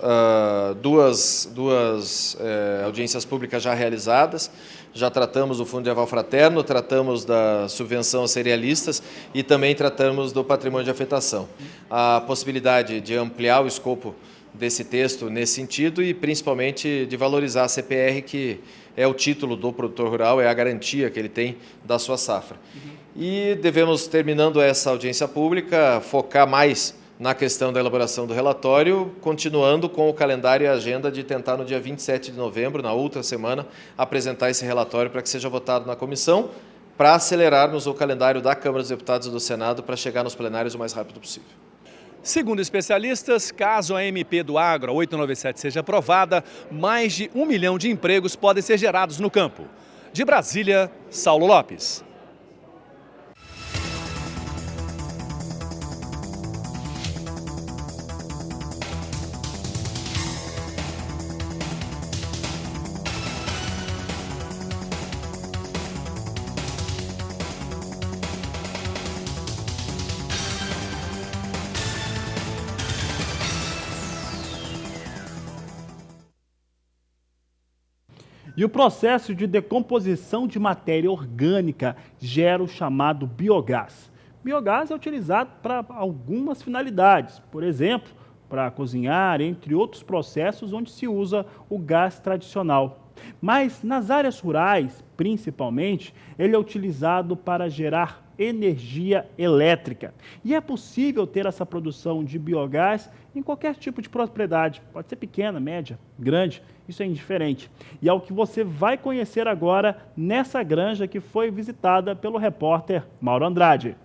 duas audiências públicas já realizadas, já tratamos do Fundo de Aval Fraterno, tratamos da subvenção aos cerealistas e também tratamos do patrimônio de afetação. A possibilidade de ampliar o escopo desse texto nesse sentido e principalmente de valorizar a CPR, que é o título do produtor rural, é a garantia que ele tem da sua safra. E devemos, terminando essa audiência pública, focar mais na questão da elaboração do relatório, continuando com o calendário e a agenda de tentar no dia 27 de novembro, na outra semana, apresentar esse relatório para que seja votado na comissão, para acelerarmos o calendário da Câmara dos Deputados e do Senado para chegar nos plenários o mais rápido possível. Segundo especialistas, caso a MP do Agro 897 seja aprovada, mais de 1 milhão de empregos podem ser gerados no campo. De Brasília, Saulo Lopes. E o processo de decomposição de matéria orgânica gera o chamado biogás. Biogás é utilizado para algumas finalidades, por exemplo, para cozinhar, entre outros processos onde se usa o gás tradicional. Mas nas áreas rurais, principalmente, ele é utilizado para gerar energia elétrica. E é possível ter essa produção de biogás em qualquer tipo de propriedade. Pode ser pequena, média, grande, isso é indiferente. E é o que você vai conhecer agora nessa granja que foi visitada pelo repórter Mauro Andrade.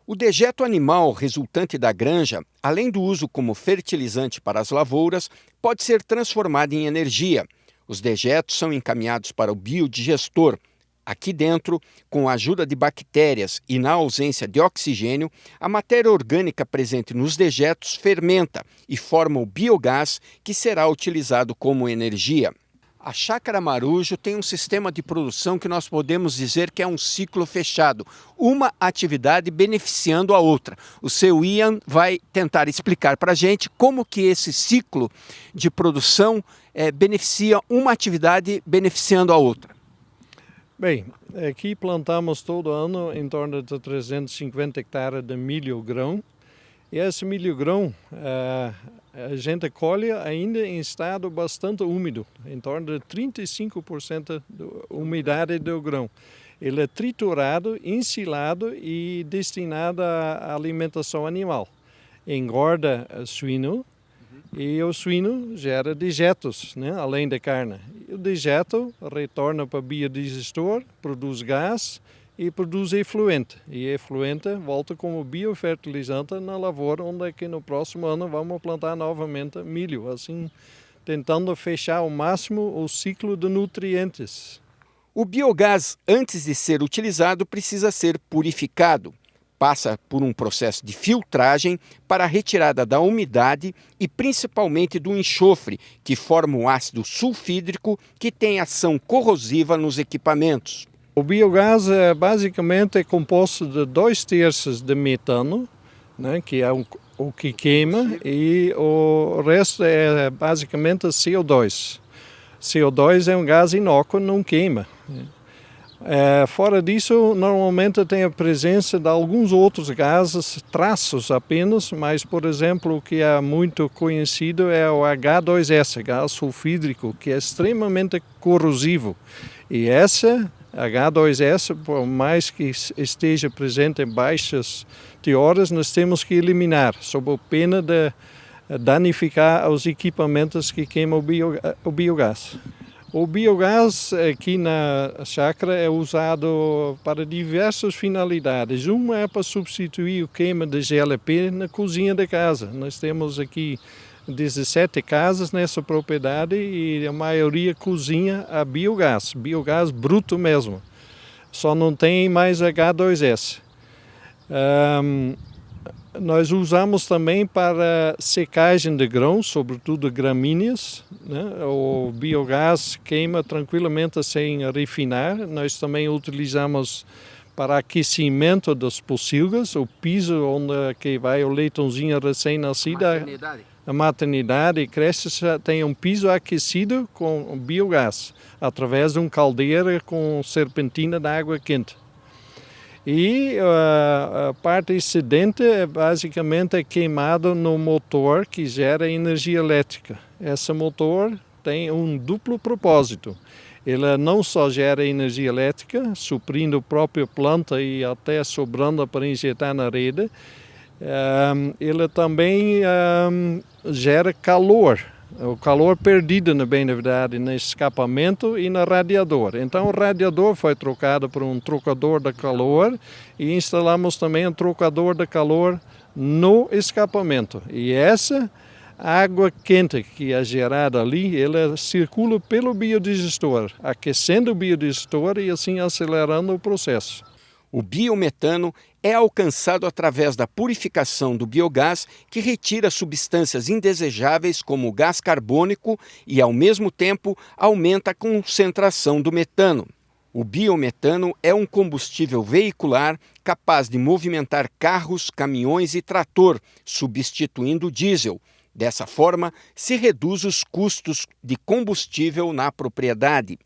O dejeto animal resultante da granja, além do uso como fertilizante para as lavouras, pode ser transformado em energia. Os dejetos são encaminhados para o biodigestor. Aqui dentro, com a ajuda de bactérias e na ausência de oxigênio, a matéria orgânica presente nos dejetos fermenta e forma o biogás que será utilizado como energia. A Chácara Marujo tem um sistema de produção que nós podemos dizer que é um ciclo fechado, uma atividade beneficiando a outra. O seu Ian vai tentar explicar para a gente como que esse ciclo de produção beneficia uma atividade beneficiando a outra. Bem, aqui plantamos todo ano em torno de 350 hectares de milho-grão. E esse milho-grão a gente colhe ainda em estado bastante úmido, em torno de 35% de umidade do grão. Ele é triturado, ensilado e destinado à alimentação animal. Engorda suíno e o suíno gera dejetos, né, além da carne. O dejeto retorna para o biodigestor, produz gás e produz efluente. E efluente volta como biofertilizante na lavoura, onde aqui no próximo ano vamos plantar novamente milho. Assim tentando fechar ao máximo o ciclo de nutrientes. O biogás, antes de ser utilizado, precisa ser purificado. Passa por um processo de filtragem para a retirada da umidade e principalmente do enxofre, que forma o ácido sulfídrico que tem ação corrosiva nos equipamentos. O biogás basicamente é composto de 2/3 de metano, né, que é o que queima, e o resto é basicamente CO2. CO2 é um gás inócuo, não queima. Fora disso, normalmente tem a presença de alguns outros gases, traços apenas, mas, por exemplo, o que é muito conhecido é o H2S, gás sulfídrico, que é extremamente corrosivo. E essa H2S, por mais que esteja presente em baixas teores, nós temos que eliminar, sob a pena de danificar os equipamentos que queimam o biogás. O biogás aqui na chácara é usado para diversas finalidades. Uma é para substituir o queima de GLP na cozinha da casa. Nós temos aqui 17 casas nessa propriedade e a maioria cozinha a biogás bruto mesmo. Só não tem mais H2S. Nós usamos também para secagem de grãos, sobretudo gramíneas, né? O biogás queima tranquilamente sem refinar. Nós também utilizamos para aquecimento das pocilgas, o piso onde que vai o leitãozinho recém-nascido. A maternidade cresce, tem um piso aquecido com biogás, através de um caldeira com serpentina de água quente. E a parte excedente basicamente é queimado no motor que gera energia elétrica. Esse motor tem um duplo propósito. Ele não só gera energia elétrica, suprindo a própria planta e até sobrando para injetar na rede, ele também gera calor. O calor perdido, na verdade, no escapamento e no radiador. Então o radiador foi trocado por um trocador de calor e instalamos também um trocador de calor no escapamento. E essa água quente que é gerada ali, ela circula pelo biodigestor, aquecendo o biodigestor e assim acelerando o processo. O biometano é alcançado através da purificação do biogás, que retira substâncias indesejáveis como o gás carbônico e, ao mesmo tempo, aumenta a concentração do metano. O biometano é um combustível veicular capaz de movimentar carros, caminhões e trator, substituindo o diesel. Dessa forma, se reduz os custos de combustível na propriedade.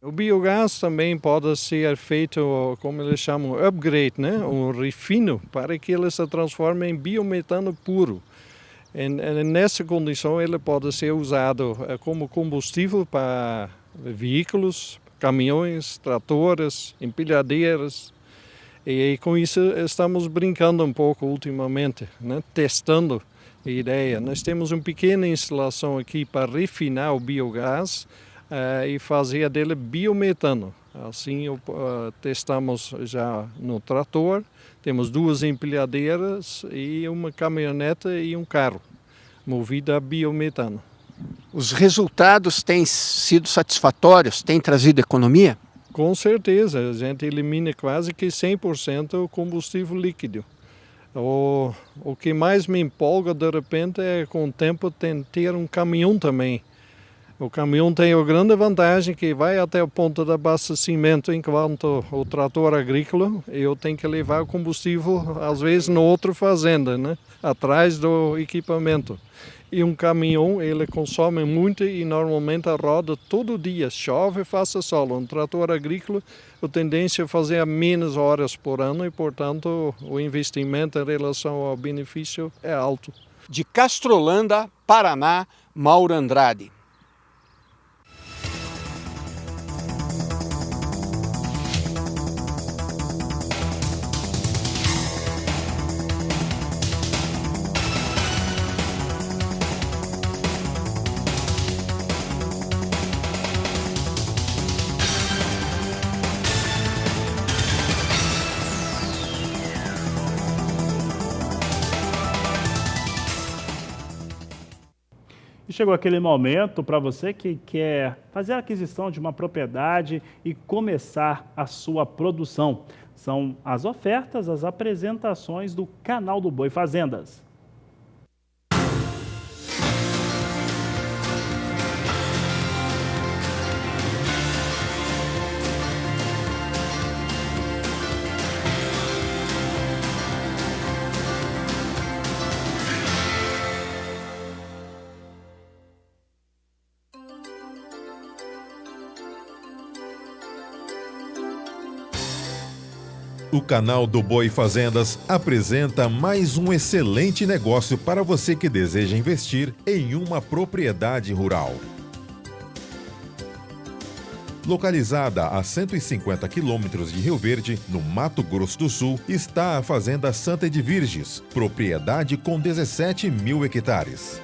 O biogás também pode ser feito, como eles chamam, upgrade, né? Um refino, para que ele se transforme em biometano puro. E nessa condição, ele pode ser usado como combustível para veículos, caminhões, tratores, empilhadeiras. E com isso estamos brincando um pouco ultimamente, né? Testando a ideia. Nós temos uma pequena instalação aqui para refinar o biogás, e fazer dele biometano. Assim testamos já no trator, temos 2 empilhadeiras e uma caminhonete e um carro movido a biometano. Os resultados têm sido satisfatórios? Têm trazido economia? Com certeza, a gente elimina quase que 100% o combustível líquido. O que mais me empolga de repente é com o tempo ter um caminhão também. O caminhão tem a grande vantagem que vai até o ponto de abastecimento, enquanto o trator agrícola eu tenho que levar o combustível, às vezes, na outra fazenda, né? Atrás do equipamento. E um caminhão, ele consome muito e normalmente roda todo dia, chove, faça sol. Um trator agrícola, a tendência é fazer a menos horas por ano e, portanto, o investimento em relação ao benefício é alto. De Castrolanda, Paraná, Mauro Andrade. E chegou aquele momento para você que quer fazer a aquisição de uma propriedade e começar a sua produção. São as ofertas, as apresentações do Canal do Boi Fazendas. O Canal do Boi Fazendas apresenta mais um excelente negócio para você que deseja investir em uma propriedade rural. Localizada a 150 quilômetros de Rio Verde, no Mato Grosso do Sul, está a Fazenda Santa Edvirges, propriedade com 17 mil hectares.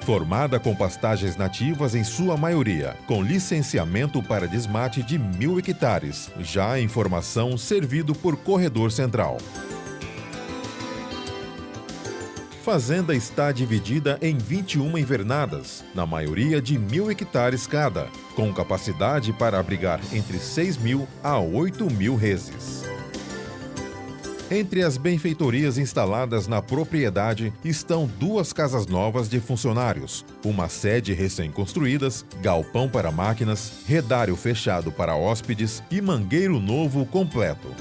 Formada com pastagens nativas em sua maioria, com licenciamento para desmate de 1.000 hectares, já em formação servido por corredor central. Fazenda está dividida em 21 invernadas, na maioria de 1.000 hectares cada, com capacidade para abrigar entre 6.000 a 8.000 reses. Entre as benfeitorias instaladas na propriedade estão 2 casas novas de funcionários, uma sede recém-construídas, galpão para máquinas, redário fechado para hóspedes e mangueiro novo completo.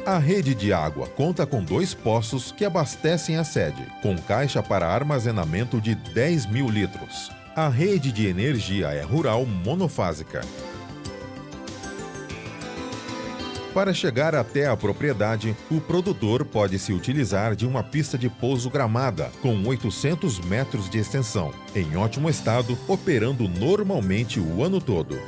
A rede de água conta com 2 poços que abastecem a sede, com caixa para armazenamento de 10.000 litros. A rede de energia é rural monofásica. Para chegar até a propriedade, o produtor pode se utilizar de uma pista de pouso gramada, com 800 metros de extensão, em ótimo estado, operando normalmente o ano todo.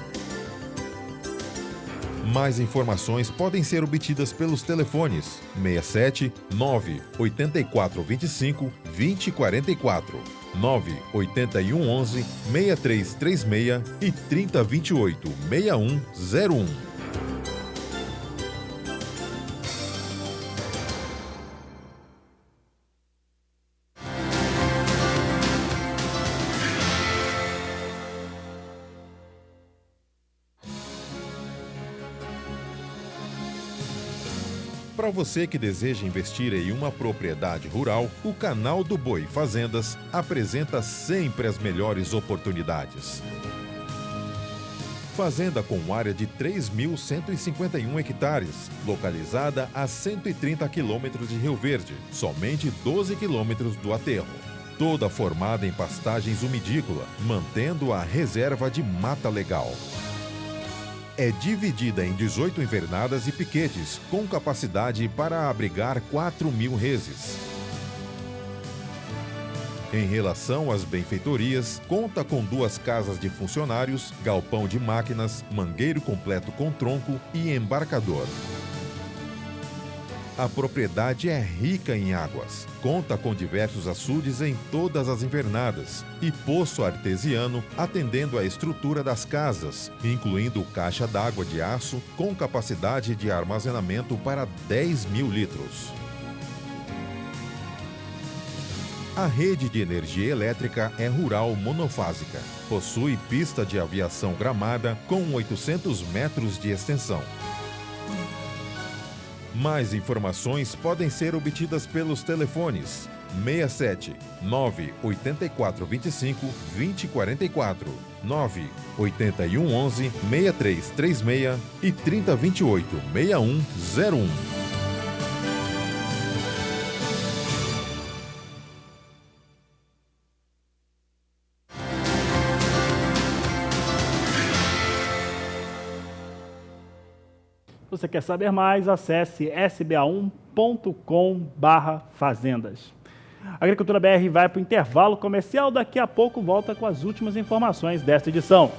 Mais informações podem ser obtidas pelos telefones 67 98425 2044, 981 11 6336 e 3028 6101. Para você que deseja investir em uma propriedade rural, o Canal do Boi Fazendas apresenta sempre as melhores oportunidades. Fazenda com área de 3.151 hectares, localizada a 130 quilômetros de Rio Verde, somente 12 quilômetros do aterro. Toda formada em pastagens umidícola, mantendo a reserva de mata legal. É dividida em 18 invernadas e piquetes, com capacidade para abrigar 4.000 reses. Em relação às benfeitorias, conta com 2 casas de funcionários, galpão de máquinas, mangueiro completo com tronco e embarcador. A propriedade é rica em águas, conta com diversos açudes em todas as invernadas e poço artesiano atendendo à estrutura das casas, incluindo caixa d'água de aço com capacidade de armazenamento para 10.000 litros. A rede de energia elétrica é rural monofásica, possui pista de aviação gramada com 800 metros de extensão. Mais informações podem ser obtidas pelos telefones 67 98425 2044, 981 11 6336 e 3028 6101. Se você quer saber mais, acesse sba1.com/fazendas. A Agricultura BR vai para o intervalo comercial. Daqui a pouco volta com as últimas informações desta edição.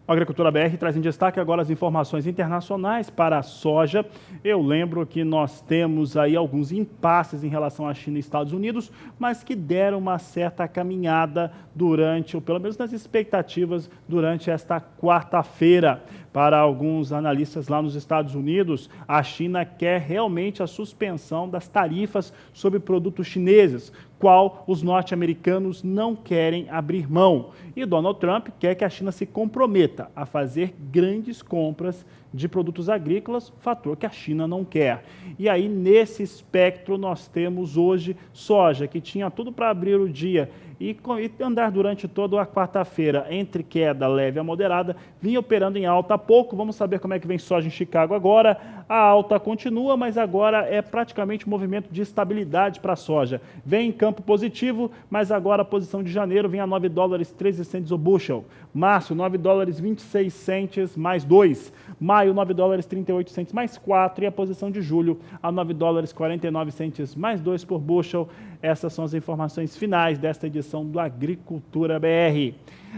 A Agricultura BR traz em destaque agora as informações internacionais para a soja. Eu lembro que nós temos aí alguns impasses em relação à China e Estados Unidos, mas que deram uma certa caminhada durante, ou pelo menos nas expectativas, durante esta quarta-feira. Para alguns analistas lá nos Estados Unidos, a China quer realmente a suspensão das tarifas sobre produtos chineses, qual os norte-americanos não querem abrir mão. E Donald Trump quer que a China se comprometa a fazer grandes compras de produtos agrícolas, fator que a China não quer. E aí, nesse espectro, nós temos hoje soja, que tinha tudo para abrir o dia e andar durante toda a quarta-feira entre queda leve a moderada, vinha operando em alta há pouco. Vamos saber como é que vem soja em Chicago agora. A alta continua, mas agora é praticamente um movimento de estabilidade para a soja. Vem em campo positivo, mas agora a posição de janeiro vem a $9,13 o bushel. Março, $9,26 mais 2. Maio, $9,38 mais 4. E a posição de julho a $9,49 mais 2 por bushel. Essas são as informações finais desta edição do Agricultura BR.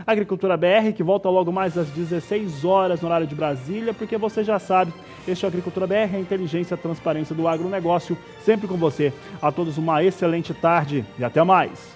Agricultura BR, que volta logo mais às 16 horas no horário de Brasília, porque você já sabe, este é o Agricultura BR, a inteligência e a transparência do agronegócio, sempre com você. A todos uma excelente tarde e até mais.